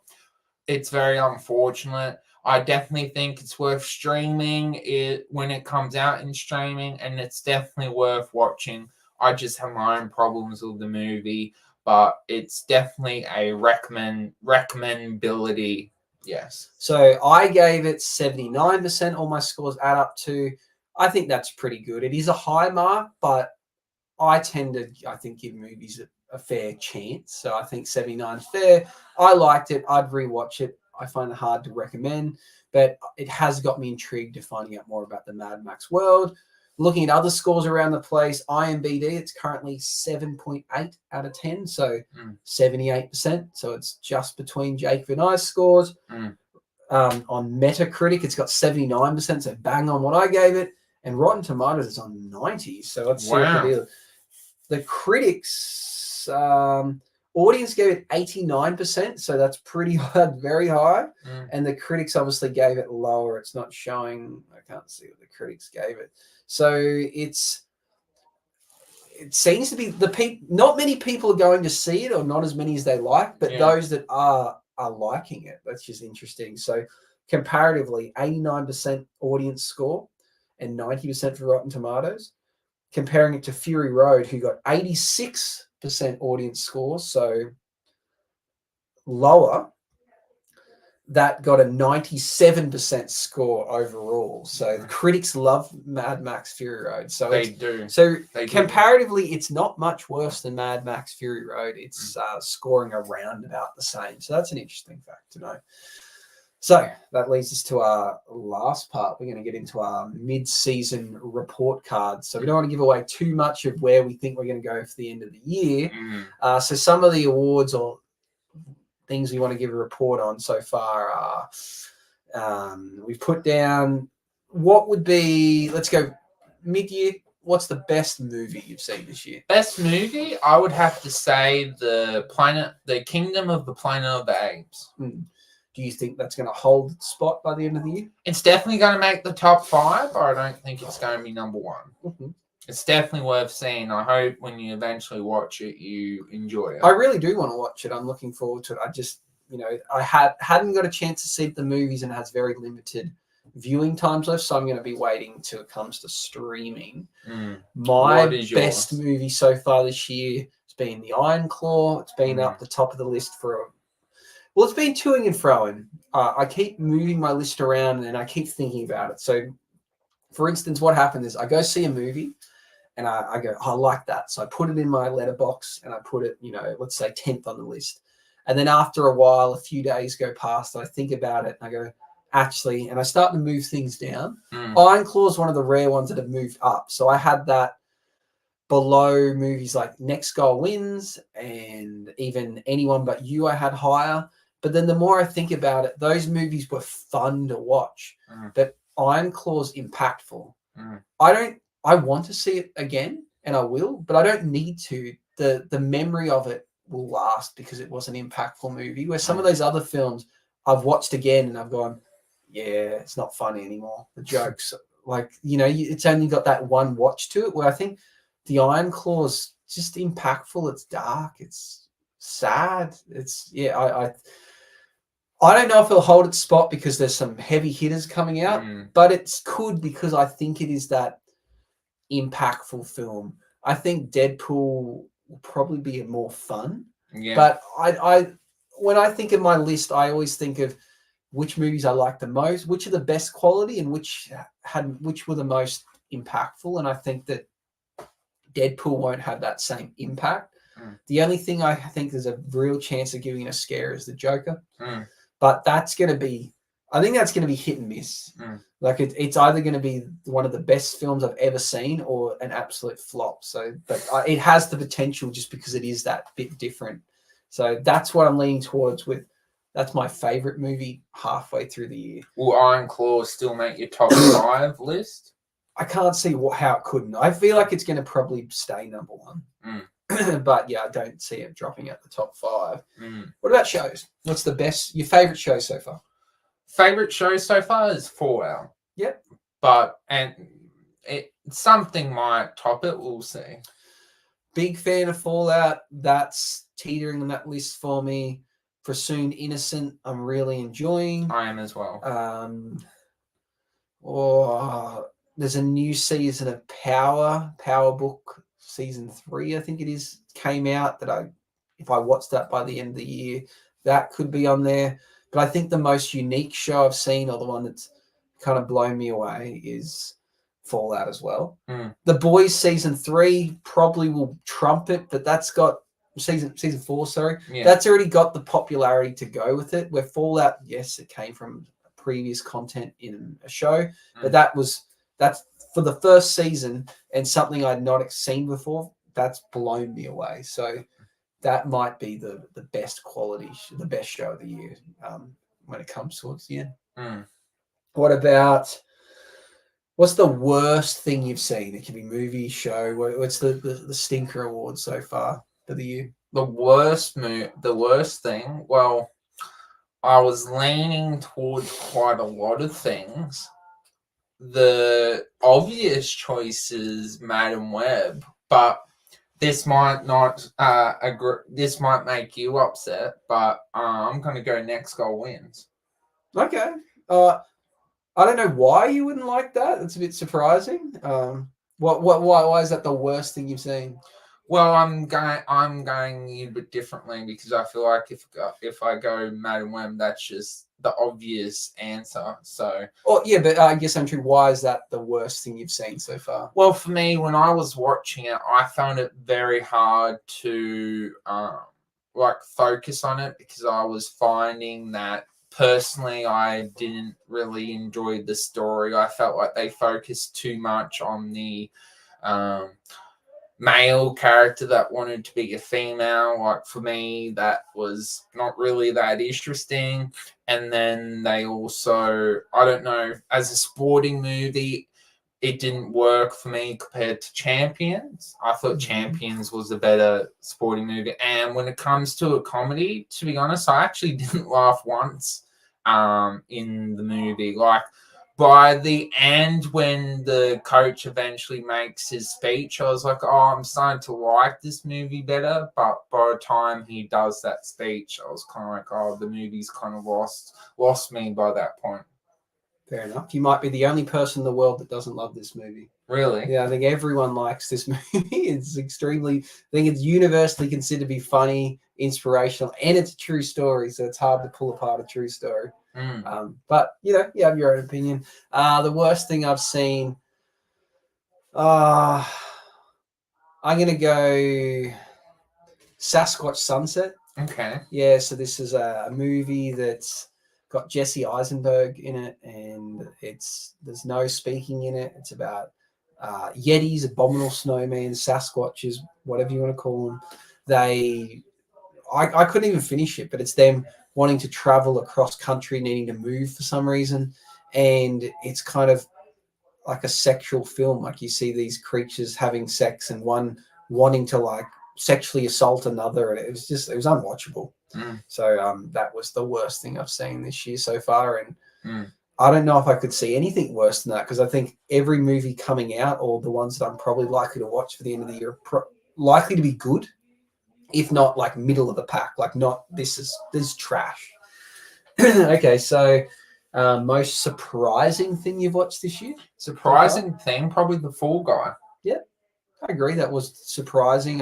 It's very unfortunate. I definitely think it's worth streaming it when it comes out in streaming, and it's definitely worth watching. I just have my own problems with the movie, but it's definitely a recommendability. Yes. So I gave it 79%. All my scores add up to, I think that's pretty good. It is a high mark, but I tend to, I think, give movies a fair chance. So I think 79 is fair. I liked it. I'd rewatch it. I find it hard to recommend, but it has got me intrigued to finding out more about the Mad Max world. Looking at other scores around the place, IMDb, it's currently 7.8 out of 10, so 78%. So it's just between Jake and I's scores. On Metacritic, it's got 79%, so bang on what I gave it. And Rotten Tomatoes is on 90. So let's see what the deal. The critics, audience gave it 89%, so that's pretty high, very high. And the critics obviously gave it lower. It's not showing. I can't see what the critics gave it. So it seems to be not many people are going to see it, or not as many as they like, but those that are liking it. That's just interesting. So comparatively, 89% audience score and 90% for Rotten Tomatoes. Comparing it to Fury Road, who got 86% audience score, so lower, that got a 97% score overall. So the critics love Mad Max Fury Road. So they do. So comparatively, it's not much worse than Mad Max Fury Road. It's scoring around about the same. So that's an interesting fact to know. So that leads us to our last part. We're going to get into our mid-season report cards. So we don't want to give away too much of where we think we're going to go for the end of the year. So some of the awards or things we want to give a report on so far are we've put down what would be, let's go mid-year. What's the best movie you've seen this year? Best movie, I would have to say the Kingdom of the Planet of the Apes. Do you think that's going to hold its spot by the end of the year? It's definitely going to make the top 5, but I don't think it's going to be number 1. It's definitely worth seeing. I hope when you eventually watch it, you enjoy it. I really do want to watch it. I'm looking forward to it. I just, I hadn't got a chance to see the movies, and it has very limited viewing times left, so I'm going to be waiting till it comes to streaming. My best movie so far this year has been The Iron Claw. It's been up the top of the list for well, it's been toing and froing. I keep moving my list around, and I keep thinking about it. So For instance, what happened is I go see a movie and I go, I like that. So I put it in my letterbox and I put it, let's say 10th on the list. And then after a while, a few days go past, I think about it and I go, actually, and I start to move things down. Iron Claw is one of the rare ones that have moved up. So I had that below movies like Next Goal Wins and even Anyone But You I had higher. But then the more I think about it, those movies were fun to watch. But Iron Claw's impactful. I want to see it again, and I will, but I don't need to. The memory of it will last because it was an impactful movie. Where some of those other films I've watched again and I've gone, yeah, it's not funny anymore. The jokes, it's only got that one watch to it. Where I think the Iron Claw's just impactful. It's dark. It's sad. I don't know if it'll hold its spot because there's some heavy hitters coming out, but it's could because I think it is that impactful film. I think Deadpool will probably be more fun. Yeah. But I when I think of my list, I always think of which movies I like the most, which are the best quality, and which were the most impactful. And I think that Deadpool won't have that same impact. The only thing I think there's a real chance of giving a scare is the Joker. But that's going to be, I think that's going to be hit and miss. Like it's either going to be one of the best films I've ever seen or an absolute flop. So, but it has the potential just because it is that bit different. So that's what I'm leaning towards with. That's my favorite movie halfway through the year. Will Iron Claw still make your top 5 list? I can't see how it couldn't. I feel like it's going to probably stay number 1. But yeah, I don't see it dropping at the top 5. What about shows? What's your favorite show so far? Favorite show so far is Fallout. Yep. Something might top it. We'll see. Big fan of Fallout. That's teetering on that list for me. Presumed Innocent, I'm really enjoying. I am as well. There's a new season of Power Book season 3, I think it is, came out that if I watched that by the end of the year, that could be on there. But I think the most unique show I've seen, or the one that's kind of blown me away, is Fallout as well. The Boys season 3 probably will trump it, but that's got season 4. Sorry, that's already got the popularity to go with it. Where Fallout, yes, it came from previous content in a show, but that's for the first season and something I'd not seen before. That's blown me away. So that might be the best quality, the best show of the year when it comes towards the end. What's the worst thing you've seen? It can be movie, show. What's the stinker award so far for the year? The worst thing. Well, I was leaning towards quite a lot of things. The obvious choice is Madam Web, but this might not this might make you upset, but I'm going to go Next Goal Wins. Okay. I don't know why you wouldn't like that. It's a bit surprising. Why is that the worst thing you've seen? Well, I'm going a bit differently because I feel like if I go Madam Web, that's just the obvious answer. So. Oh yeah, but I guess I'm true. Why is that the worst thing you've seen so far? Well, for me, when I was watching it, I found it very hard to focus on it because I was finding that personally I didn't really enjoy the story. I felt like they focused too much on the male character that wanted to be a female. Like for me, that was not really that interesting. And then they also, I don't know, as a sporting movie, it didn't work for me compared to Champions. I thought Champions was a better sporting movie. And when it comes to a comedy, to be honest, I actually didn't laugh once in the movie. Like, by the end, when the coach eventually makes his speech, I was like, oh, I'm starting to like this movie better. But by the time he does that speech, I was kind of like, oh, the movie's kind of lost me by that point. Fair enough. You might be the only person in the world that doesn't love this movie. Really? Yeah, I think everyone likes this movie. It's universally considered to be funny, inspirational, and it's a true story. So it's hard to pull apart a true story. But you have your own opinion. The worst thing I've seen, I'm gonna go Sasquatch Sunset. Okay. Yeah, so this is a movie that's got Jesse Eisenberg in it, and there's no speaking in it. It's about Yetis, abominable snowmen, Sasquatches, whatever you want to call them. I couldn't even finish it, but it's them wanting to travel across country, needing to move for some reason, and it's kind of like a sexual film. Like you see these creatures having sex, and one wanting to like sexually assault another, and it was unwatchable. So that was the worst thing I've seen this year so far, and I don't know if I could see anything worse than that, because I think every movie coming out, or the ones that I'm probably likely to watch for the end of the year, are likely to be good, if not like middle of the pack. Like not this is trash. Okay, so most surprising thing you've watched this year? Surprising thing, probably The Fall Guy. Yeah, I agree. That was surprising.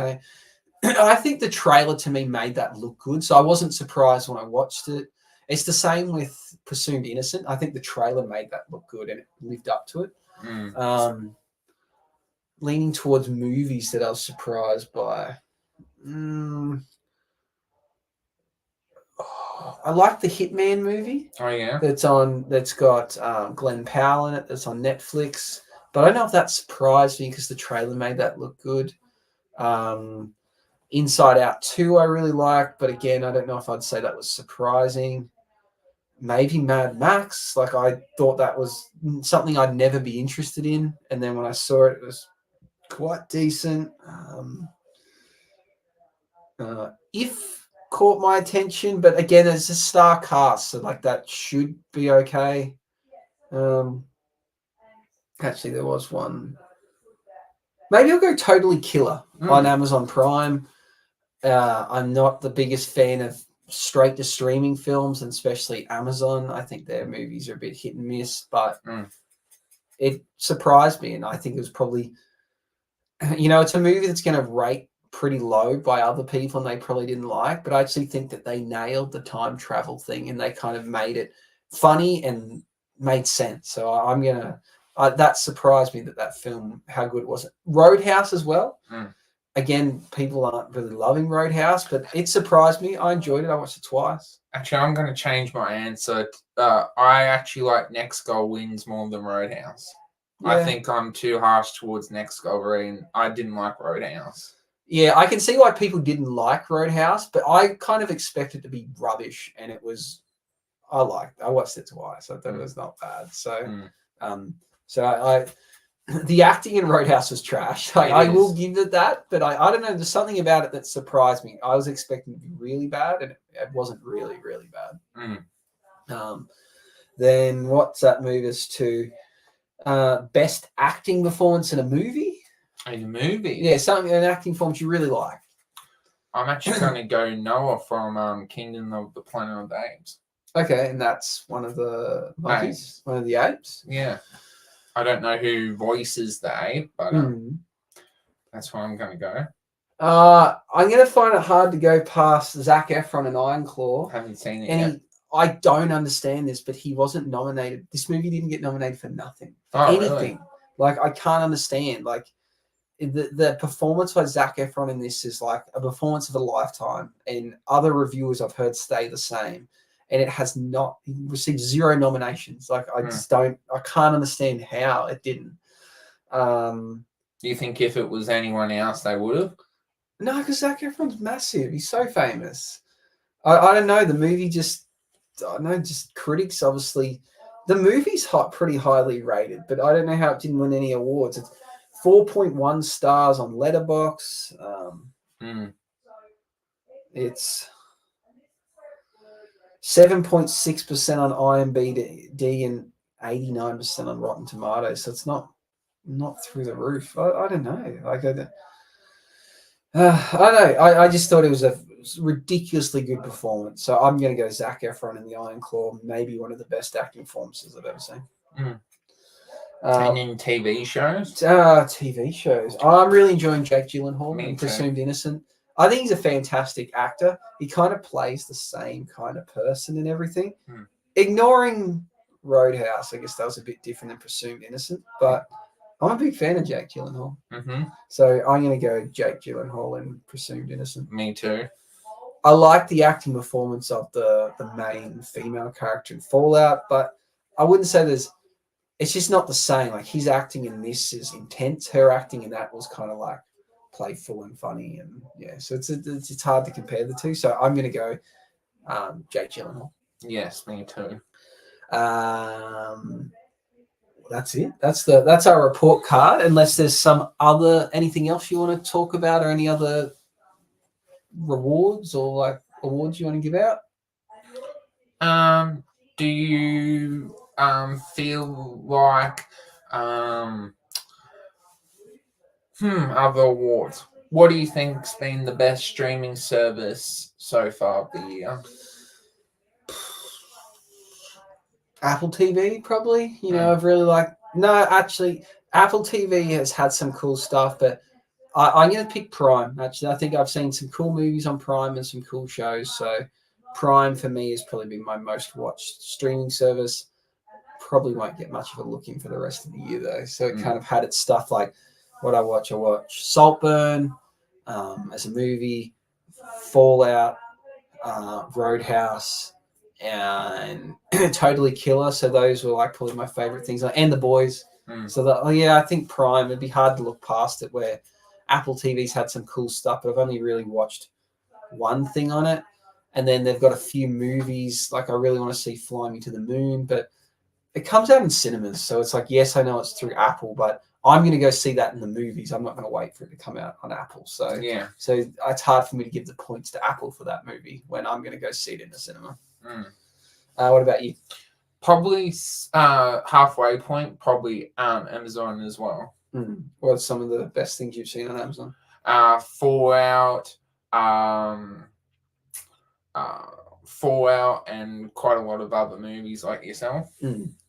I think the trailer to me made that look good, so I wasn't surprised when I watched it. It's the same with Presumed Innocent. I think the trailer made that look good and it lived up to it. Leaning towards movies that I was surprised by. I like the Hitman movie. Oh yeah. That's got Glenn Powell in it. That's on Netflix. But I don't know if that surprised me because the trailer made that look good. Inside Out 2 I really like, but again, I don't know if I'd say that was surprising. Maybe Mad Max. Like I thought that was something I'd never be interested in, and then when I saw it, it was quite decent. If caught my attention, but again, it's a star cast, so like that should be okay. Actually, there was one. Maybe I'll go Totally Killer on Amazon Prime. I'm not the biggest fan of straight to streaming films, and especially Amazon. I think their movies are a bit hit and miss, but it surprised me, and I think it was probably, it's a movie that's going to rate pretty low by other people and they probably didn't like, but I actually think that they nailed the time travel thing and they kind of made it funny and made sense. So I'm gonna that surprised me that film, how good it was. Roadhouse as well. Again, people aren't really loving Roadhouse, but it surprised me. I enjoyed it. I watched it twice. Actually, I'm going to change my answer. I actually like Next Goal Wins more than Roadhouse. Yeah. I think I'm too harsh towards Next Goal Wins. I didn't like Roadhouse. Yeah, I can see why people didn't like Roadhouse, but I kind of expected it to be rubbish, and it was. I watched it twice. I thought it was not bad. So, the acting in Roadhouse was trash. I will give it that, but I don't know. There's something about it that surprised me. I was expecting it to be really bad, and it wasn't really, really bad. Then what's that move us to? Best acting performance in a movie. In a movie? Yeah, something, an acting performance you really like. I'm actually going to go Noah from Kingdom of the Planet of the Apes. Okay, and that's one of the monkeys? One of the apes? Yeah. I don't know who voices the ape, but that's where I'm going to go. I'm going to find it hard to go past Zac Efron and Iron Claw. Haven't seen it yet. I don't understand this, but he wasn't nominated. This movie didn't get nominated for nothing. Anything. Really? Like, I can't understand. Like, the performance by Zac Efron in this is like a performance of a lifetime, and other reviewers I've heard stay the same, and it has not. He received 0 nominations. Like I can't understand how it didn't. Do you think if it was anyone else, they would have? No, because Zac Efron's massive. He's so famous. I don't know. The movie just critics obviously. The movie's pretty highly rated, but I don't know how it didn't win any awards. It's 4.1 stars on Letterboxd. It's 7.6% on IMDb and 89% on Rotten Tomatoes. So it's not through the roof. I don't know. Like I don't know. I just thought it was a ridiculously good performance. So I'm going to go Zac Efron in The Iron Claw. Maybe one of the best acting performances I've ever seen. And in TV shows? TV shows. I'm really enjoying Jake Gyllenhaal in Presumed Innocent. I think he's a fantastic actor. He kind of plays the same kind of person and everything. ignoring Roadhouse, I guess that was a bit different than Presumed Innocent, but I'm a big fan of Jake Gyllenhaal. Mm-hmm. So I'm going to go Jake Gyllenhaal and Presumed Innocent. Me too. I like the acting performance of the main female character in Fallout, but I wouldn't say it's just not the same. Like his acting in this is intense. Her acting in that was kind of like playful and funny, and yeah. So it's hard to compare the two. So I'm going to go Jake Gyllenhaal. Yes, me too. That's it. That's our report card. Unless there's anything else you want to talk about, or any other rewards or like awards you want to give out. Do you feel like other awards? What do you think's been the best streaming service so far of the year? Apple TV, probably. I've really liked. No, actually, Apple TV has had some cool stuff, but I'm going to pick Prime. Actually, I think I've seen some cool movies on Prime and some cool shows. So Prime for me has probably been my most watched streaming service. Probably won't get much of a look in for the rest of the year though. So it kind of had its stuff like what I watch Saltburn as a movie, Fallout, Roadhouse, and Totally Killer. So those were like probably my favorite things, and The Boys. So I think Prime, it'd be hard to look past it, where Apple TV's had some cool stuff, but I've only really watched one thing on it. And then they've got a few movies, like I really want to see Fly Me to the Moon, but it comes out in cinemas. So it's like, yes, I know it's through Apple, but I'm going to go see that in the movies. I'm not going to wait for it to come out on Apple. So yeah. So it's hard for me to give the points to Apple for that movie when I'm going to go see it in the cinema. What about you? Probably halfway point, probably Amazon as well. What are some of the best things you've seen on Amazon? Fallout, Fallout, and quite a lot of other movies like yourself.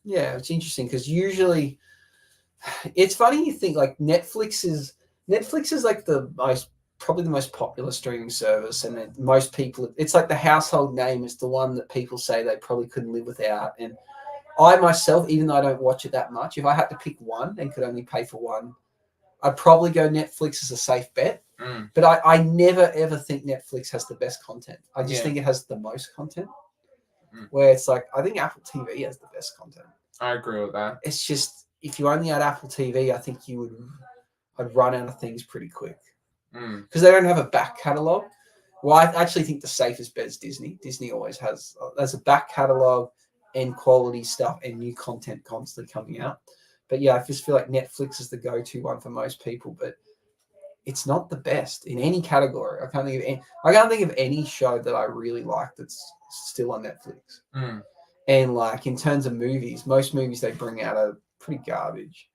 Yeah, it's interesting because usually it's funny you think like Netflix is like probably the most popular streaming service, and most people, it's like the household name is the one that people say they probably couldn't live without. And I myself, even though I don't watch it that much, if I had to pick one and could only pay for one, I'd probably go Netflix as a safe bet. But I never ever think Netflix has the best content. I just think it has the most content. Where it's like, I think Apple TV has the best content. I agree with that. It's just, if you only had Apple TV, I think I'd run out of things pretty quick. Because they don't have a back catalogue. Well, I actually think the safest bet is Disney. Disney always has a back catalogue and quality stuff and new content constantly coming out. But yeah, I just feel like Netflix is the go-to one for most people, but it's not the best in any category. I can't think of any show that I really like that's still on Netflix. And like in terms of movies, most movies they bring out are pretty garbage.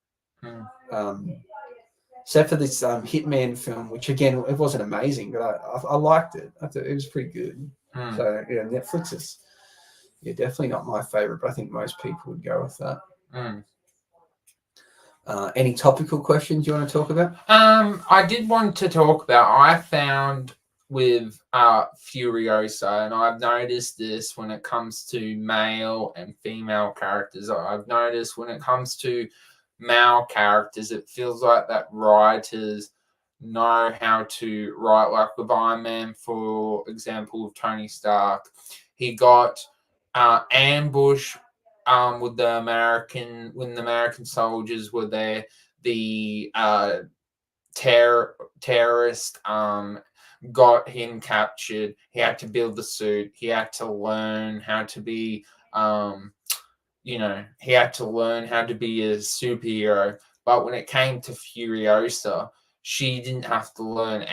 Except for this Hitman film, which again, it wasn't amazing, but I liked it. I thought it was pretty good. So yeah, Netflix is definitely not my favorite, but I think most people would go with that. Any topical questions you want to talk about? I did want to talk about, I found with Furiosa, and I've noticed this when it comes to male and female characters. I've noticed when it comes to male characters, it feels like that writers know how to write. Like with Iron Man, for example, of Tony Stark, he got ambushed with the American soldiers were there. The terrorist got him captured. He had to build the suit. He had to learn how to be he had to learn how to be a superhero. But when it came to Furiosa, she didn't have to learn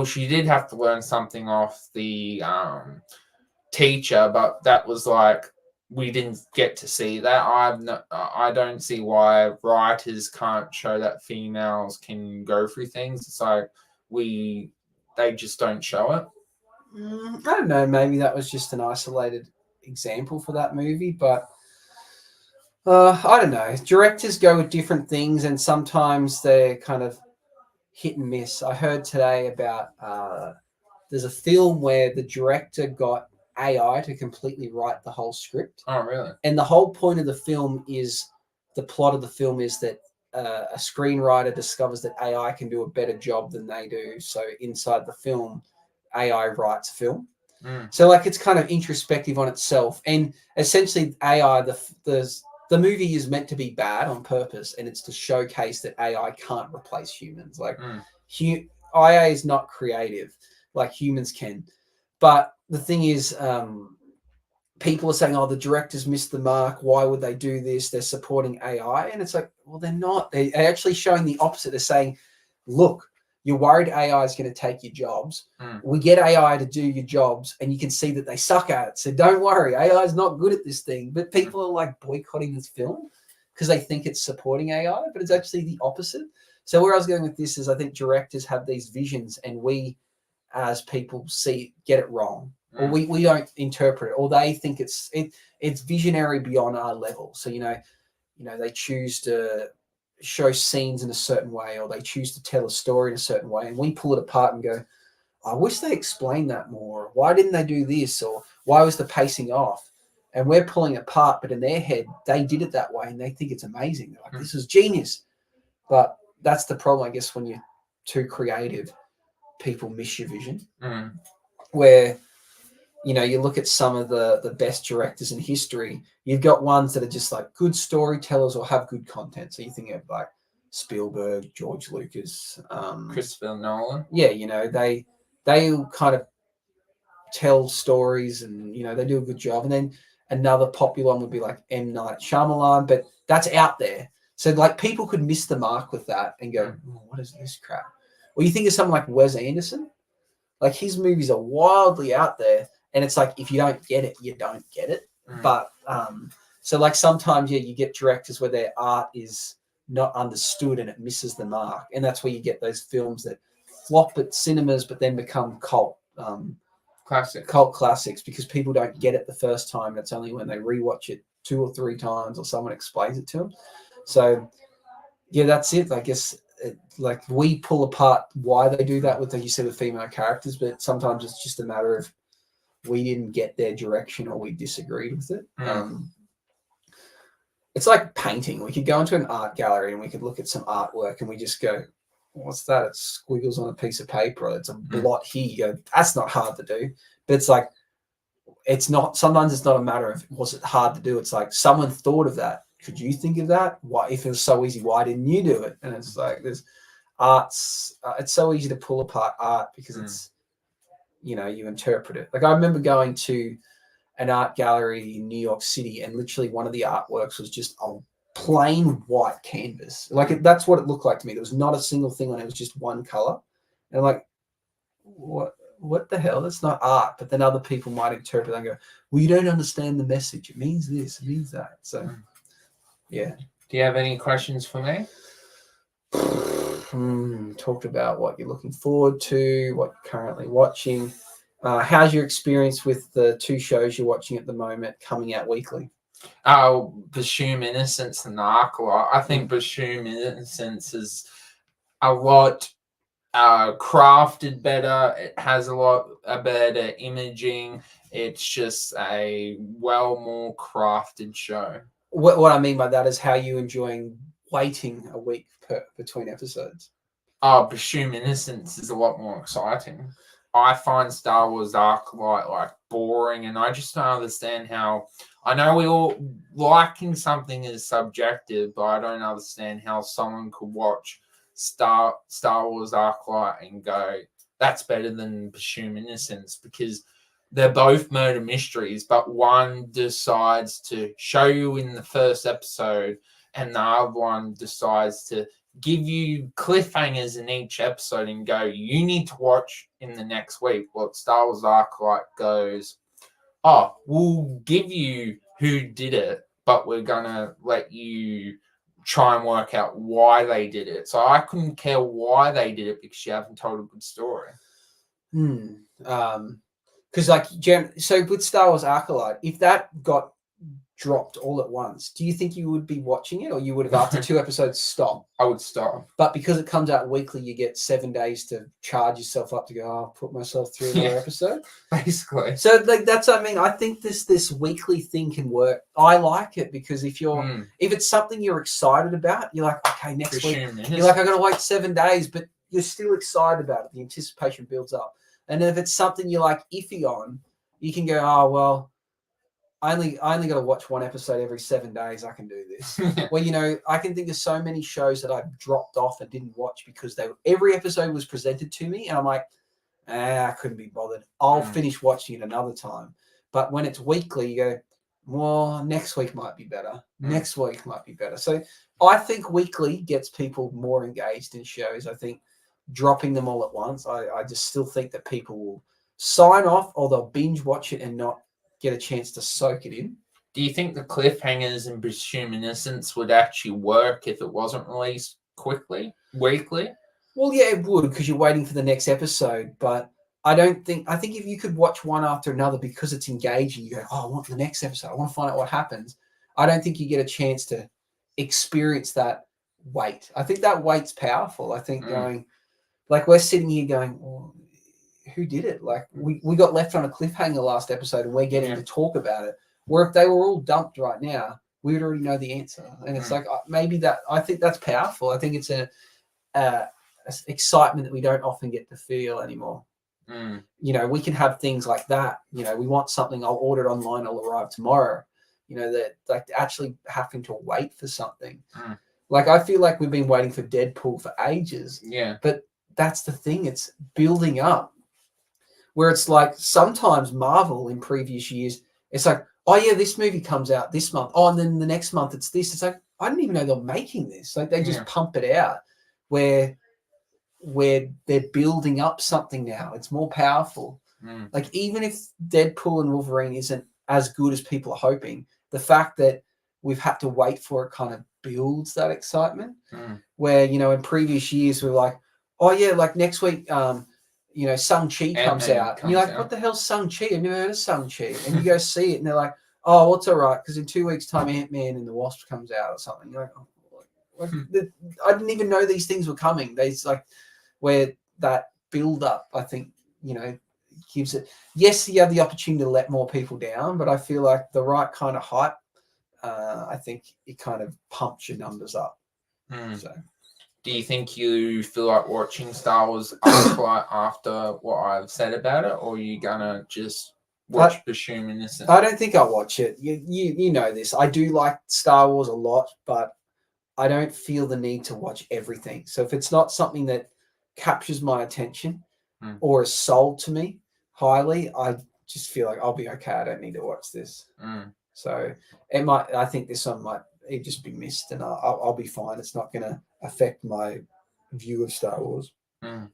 she did have to learn something off the teacher, but that was like, we didn't get to see that. I don't see why writers can't show that females can go through things. It's like they just don't show it. I don't know. Maybe that was just an isolated example for that movie, but I don't know. Directors go with different things, and sometimes they're kind of hit and miss. I heard today about there's a film where the director got AI to completely write the whole script. Oh, really? And the whole point of the film is, the plot of the film is that a screenwriter discovers that AI can do a better job than they do. So inside the film, AI writes a film. So like it's kind of introspective on itself, and essentially AI, the movie is meant to be bad on purpose, and it's to showcase that AI can't replace humans. Like AI is not creative like humans can. But the thing is, people are saying, oh, the directors missed the mark. Why would they do this? They're supporting AI. And it's like, well, they're not. They're actually showing the opposite. They're saying, look, you're worried AI is going to take your jobs. We get AI to do your jobs, and you can see that they suck at it. So don't worry, AI is not good at this thing. But people are like boycotting this film because they think it's supporting AI, but it's actually the opposite. So where I was going with this is, I think directors have these visions, and we as people get it wrong, or we don't interpret it, or they think it's visionary beyond our level. So they choose to show scenes in a certain way, or they choose to tell a story in a certain way, and we pull it apart and go, I wish they explained that more. Why didn't they do this? Or why was the pacing off? And we're pulling it apart, but in their head, they did it that way, and they think it's amazing. They're like, this is genius. But that's the problem, I guess, when you're too creative, people miss your vision. Where, you look at some of the best directors in history, you've got ones that are just like good storytellers or have good content. So you think of like Spielberg, George Lucas, Christopher Nolan. Yeah, they kind of tell stories, and they do a good job. And then another popular one would be like M. Night Shyamalan, but that's out there. So like people could miss the mark with that and go, oh, what is this crap? Or you think of someone like Wes Anderson, like his movies are wildly out there, and it's like, if you don't get it, you don't get it. But so like sometimes, you get directors where their art is not understood and it misses the mark, and that's where you get those films that flop at cinemas but then become cult classics, because people don't get it the first time. It's only when they rewatch it 2 or 3 times or someone explains it to them. So yeah, that's it. I guess like we pull apart why they do that with, like you said, with female characters, but sometimes it's just a matter of we didn't get their direction or we disagreed with it. It's like painting. We could go into an art gallery and we could look at some artwork and we just go, what's that? It's squiggles on a piece of paper, or it's a blot here. You go, that's not hard to do. But it's like, it's not, sometimes it's not a matter of was it hard to do. It's like someone thought of that. Could you think of that? Why, if it was so easy, why didn't you do it? And it's like, there's arts. It's so easy to pull apart art because it's, you interpret it. Like I remember going to an art gallery in New York City, and literally one of the artworks was just a plain white canvas. Like that's what it looked like to me. There was not a single thing on it. It was just one color. And I'm like, what the hell? That's not art. But then other people might interpret and go, well, you don't understand the message. It means this, it means that. So yeah. Do you have any questions for me? Talked about what you're looking forward to, what you're currently watching. How's your experience with the 2 shows you're watching at the moment coming out weekly? Bashoom Innocence and Arclight. I think Bashoom Innocence is a lot crafted better. It has a lot better imaging. It's just a more crafted show. What I mean by that is how you enjoying waiting a week between episodes. Bashoom Innocence is a lot more exciting. I find Star Wars Arclight like boring, and I just don't understand how. I know we all liking something is subjective, but I don't understand how someone could watch Star Wars Arclight and go, that's better than Bashoom Innocence, because they're both murder mysteries, but one decides to show you in the first episode, and the other one decides to give you cliffhangers in each episode and go, you need to watch in the next week. Well, Star Wars Arclight goes, oh, we'll give you who did it, but we're going to let you try and work out why they did it. So I couldn't care why they did it because you haven't told a good story. Because so with Star Wars Arclight, if that got dropped all at once, do you think you would be watching it, or you would have after 2 episodes stop? I would stop. But because it comes out weekly, you get 7 days to charge yourself up to go, I'll put myself through another episode. Basically. So like that's, I mean, I think this weekly thing can work. I like it because if it's something you're excited about, you're like, okay, next week. You're like, I got to wait 7 days, but you're still excited about it. The anticipation builds up. And if it's something you're like iffy on, you can go, oh well, I only got to watch 1 episode every 7 days. I can do this. Well, you know, I can think of so many shows that I've dropped off and didn't watch because every episode was presented to me, and I'm like, I couldn't be bothered. I'll finish watching it another time. But when it's weekly, you go, well, next week might be better. Next week might be better. So I think weekly gets people more engaged in shows. I think dropping them all at once, I just still think that people will sign off, or they'll binge watch it and not get a chance to soak it in. Do you think the cliffhangers and Bioluminescence would actually work if it wasn't released weekly? Well, yeah, it would, because you're waiting for the next episode. But I think if you could watch one after another because it's engaging, you go, oh, I want the next episode. I want to find out what happens. I don't think you get a chance to experience that wait. I think that wait's powerful. I think going, like, we're sitting here going, well, who did it? Like, we got left on a cliffhanger last episode, and we're getting to talk about it. Where if they were all dumped right now, we would already know the answer. And it's like, maybe that, I think that's powerful. I think it's a excitement that we don't often get to feel anymore. You know, we can have things like that. You know, we want something, I'll order it online, it'll arrive tomorrow. You know, that like actually having to wait for something. Like, I feel like we've been waiting for Deadpool for ages. Yeah. But that's the thing, it's building up. Where it's like sometimes Marvel in previous years, it's like, oh yeah, this movie comes out this month. Oh, and then the next month it's this. It's like, I didn't even know they're making this. Like, they just pump it out. Where they're building up something now. It's more powerful. Like, even if Deadpool and Wolverine isn't as good as people are hoping, the fact that we've had to wait for it kind of builds that excitement. Where, you know, in previous years we're like, oh yeah, like next week, you know, Shang-Chi comes out. And you're like, what the hell's Shang-Chi? I've never heard of Shang-Chi. And you go see it, and they're like, oh, well, it's all right, because in 2 weeks' time, Ant-Man and the Wasp comes out or something. You're like, oh, I didn't even know these things were coming. There's like, where that build-up, I think, you know, gives it. Yes, you have the opportunity to let more people down, but I feel like the right kind of hype, I think it kind of pumps your numbers up. So. Do you think you feel like watching Star Wars after what I've said about it, or are you gonna just watch Bioluminescence? I don't think I'll watch it. You know this. I do like Star Wars a lot, but I don't feel the need to watch everything. So if it's not something that captures my attention or is sold to me highly, I just feel like I'll be okay. I don't need to watch this. So it might. I think this one might just be missed, and I'll be fine. It's not going to affect my view of Star Wars. I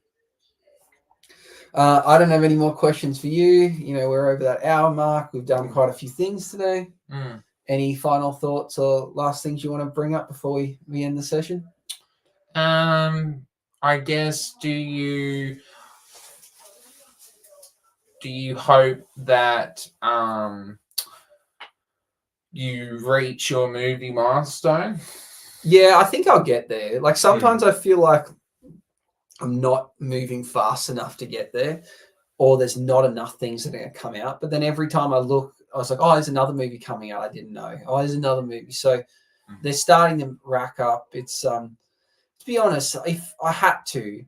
don't have any more questions for you. You know, we're over that hour mark. We've done quite a few things today. Any final thoughts or last things you want to bring up before we end the session? I guess, do you hope that you reach your movie milestone? Yeah, I think I'll get there. Like, sometimes I feel like I'm not moving fast enough to get there, or there's not enough things that are going to come out. But then every time I look, I was like, oh, there's another movie coming out I didn't know. Oh, there's another movie. So they're starting to rack up. It's to be honest, if I had to,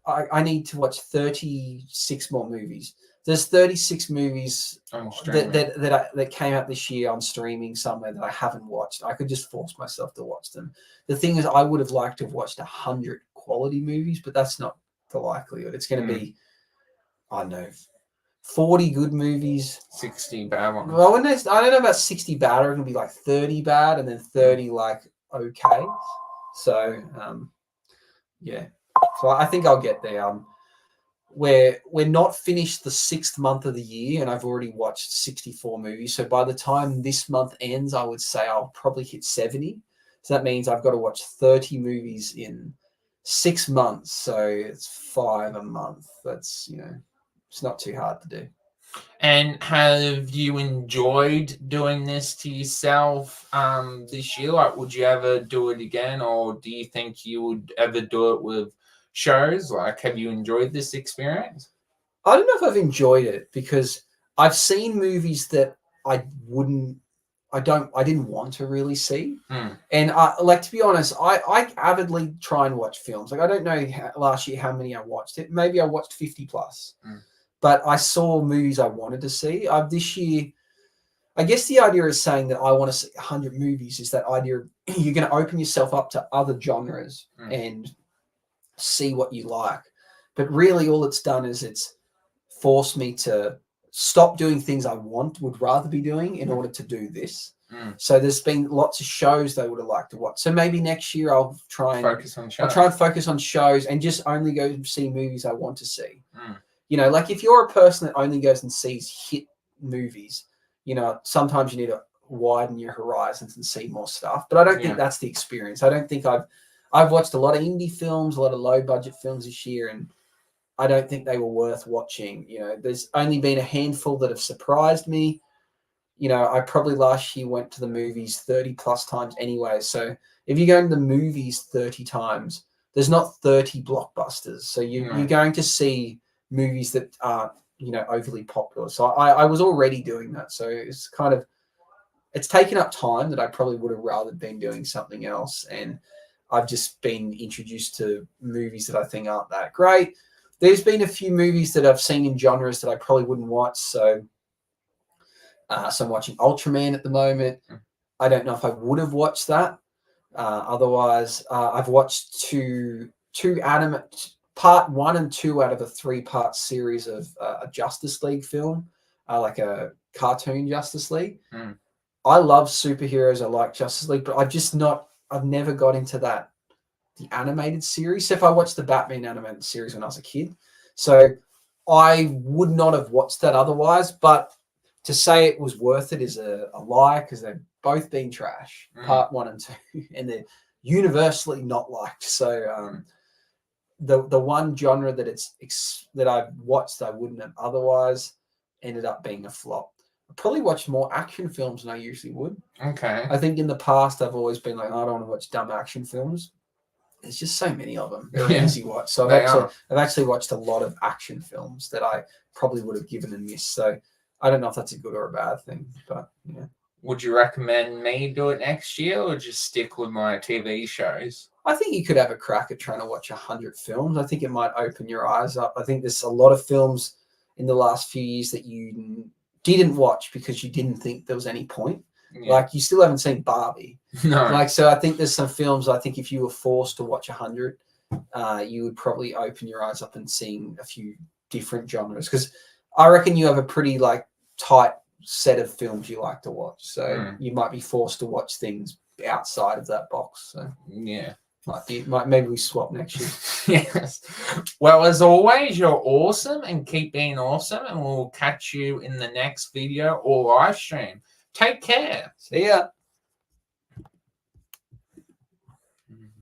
I need to watch 36 more movies. There's 36 movies that came out this year on streaming somewhere that I haven't watched. I could just force myself to watch them. The thing is, I would have liked to have watched 100 quality movies, but that's not the likelihood. It's going to be, I don't know, 40 good movies, 60 bad ones. Well, I don't know about 60 bad, or it can be like 30 bad and then 30 like okay. So yeah. So I think I'll get there. We're not finished the 6th month of the year, and I've already watched 64 movies. So by the time this month ends, I would say I'll probably hit 70. So that means I've got to watch 30 movies in 6 months. So it's 5 a month. That's, you know, it's not too hard to do. And have you enjoyed doing this to yourself this year? Like, would you ever do it again, or do you think you would ever do it with shows? Like, have you enjoyed this experience? I don't know if I've enjoyed it because I've seen movies that I didn't want to really see. And like, to be honest, I avidly try and watch films. Like, I don't know last year how many I watched it. Maybe I watched 50 plus, but I saw movies I wanted to see. This year, I guess the idea is saying that I want to see 100 movies is that idea of you're going to open yourself up to other genres and see what you like. But really all it's done is it's forced me to stop doing things I would rather be doing in order to do this. So there's been lots of shows that I would have liked to watch. So maybe next year I'll try and focus on shows and just only go see movies I want to see. You know, like if you're a person that only goes and sees hit movies, you know, sometimes you need to widen your horizons and see more stuff. But I don't think that's the experience. I don't think I've watched a lot of indie films, a lot of low budget films this year, and I don't think they were worth watching. You know, there's only been a handful that have surprised me. You know, I probably last year went to the movies 30 plus times anyway. So if you're going to the movies 30 times, there's not 30 blockbusters. So you're going to see movies that aren't, you know, overly popular. So I was already doing that. So it's taken up time that I probably would have rather been doing something else. And I've just been introduced to movies that I think aren't that great. There's been a few movies that I've seen in genres that I probably wouldn't watch. So I'm watching Ultraman at the moment. I don't know if I would have watched that. Otherwise, I've watched two part 1 and 2 out of a 3-part series of a Justice League film, like a cartoon Justice League. I love superheroes. I like Justice League, but I've never got into the animated series. So if I watched the Batman animated series when I was a kid, so I would not have watched that otherwise. But to say it was worth it is a lie, because they've both been trash, part 1 and 2, and they're universally not liked. So the one genre that I've watched I wouldn't have otherwise ended up being a flop. I probably watched more action films than I usually would. Okay. I think in the past I've always been like, I don't want to watch dumb action films. There's just so many of them. They're an easy watch. So I've actually watched a lot of action films that I probably would have given a miss. So I don't know if that's a good or a bad thing, but yeah. Would you recommend me do it next year, or just stick with my TV shows? I think you could have a crack at trying to watch 100 films. I think it might open your eyes up. I think there's a lot of films in the last few years that you didn't watch because you didn't think there was any point. Like, you still haven't seen Barbie. No. Like, so I think there's some films, I think if you were forced to watch 100, you would probably open your eyes up and seeing a few different genres. Because I reckon you have a pretty, like, tight set of films you like to watch. So you might be forced to watch things outside of that box. So yeah. Maybe we swap next year. Yes. Well, as always, you're awesome, and keep being awesome, and we'll catch you in the next video or live stream. Take care. See ya.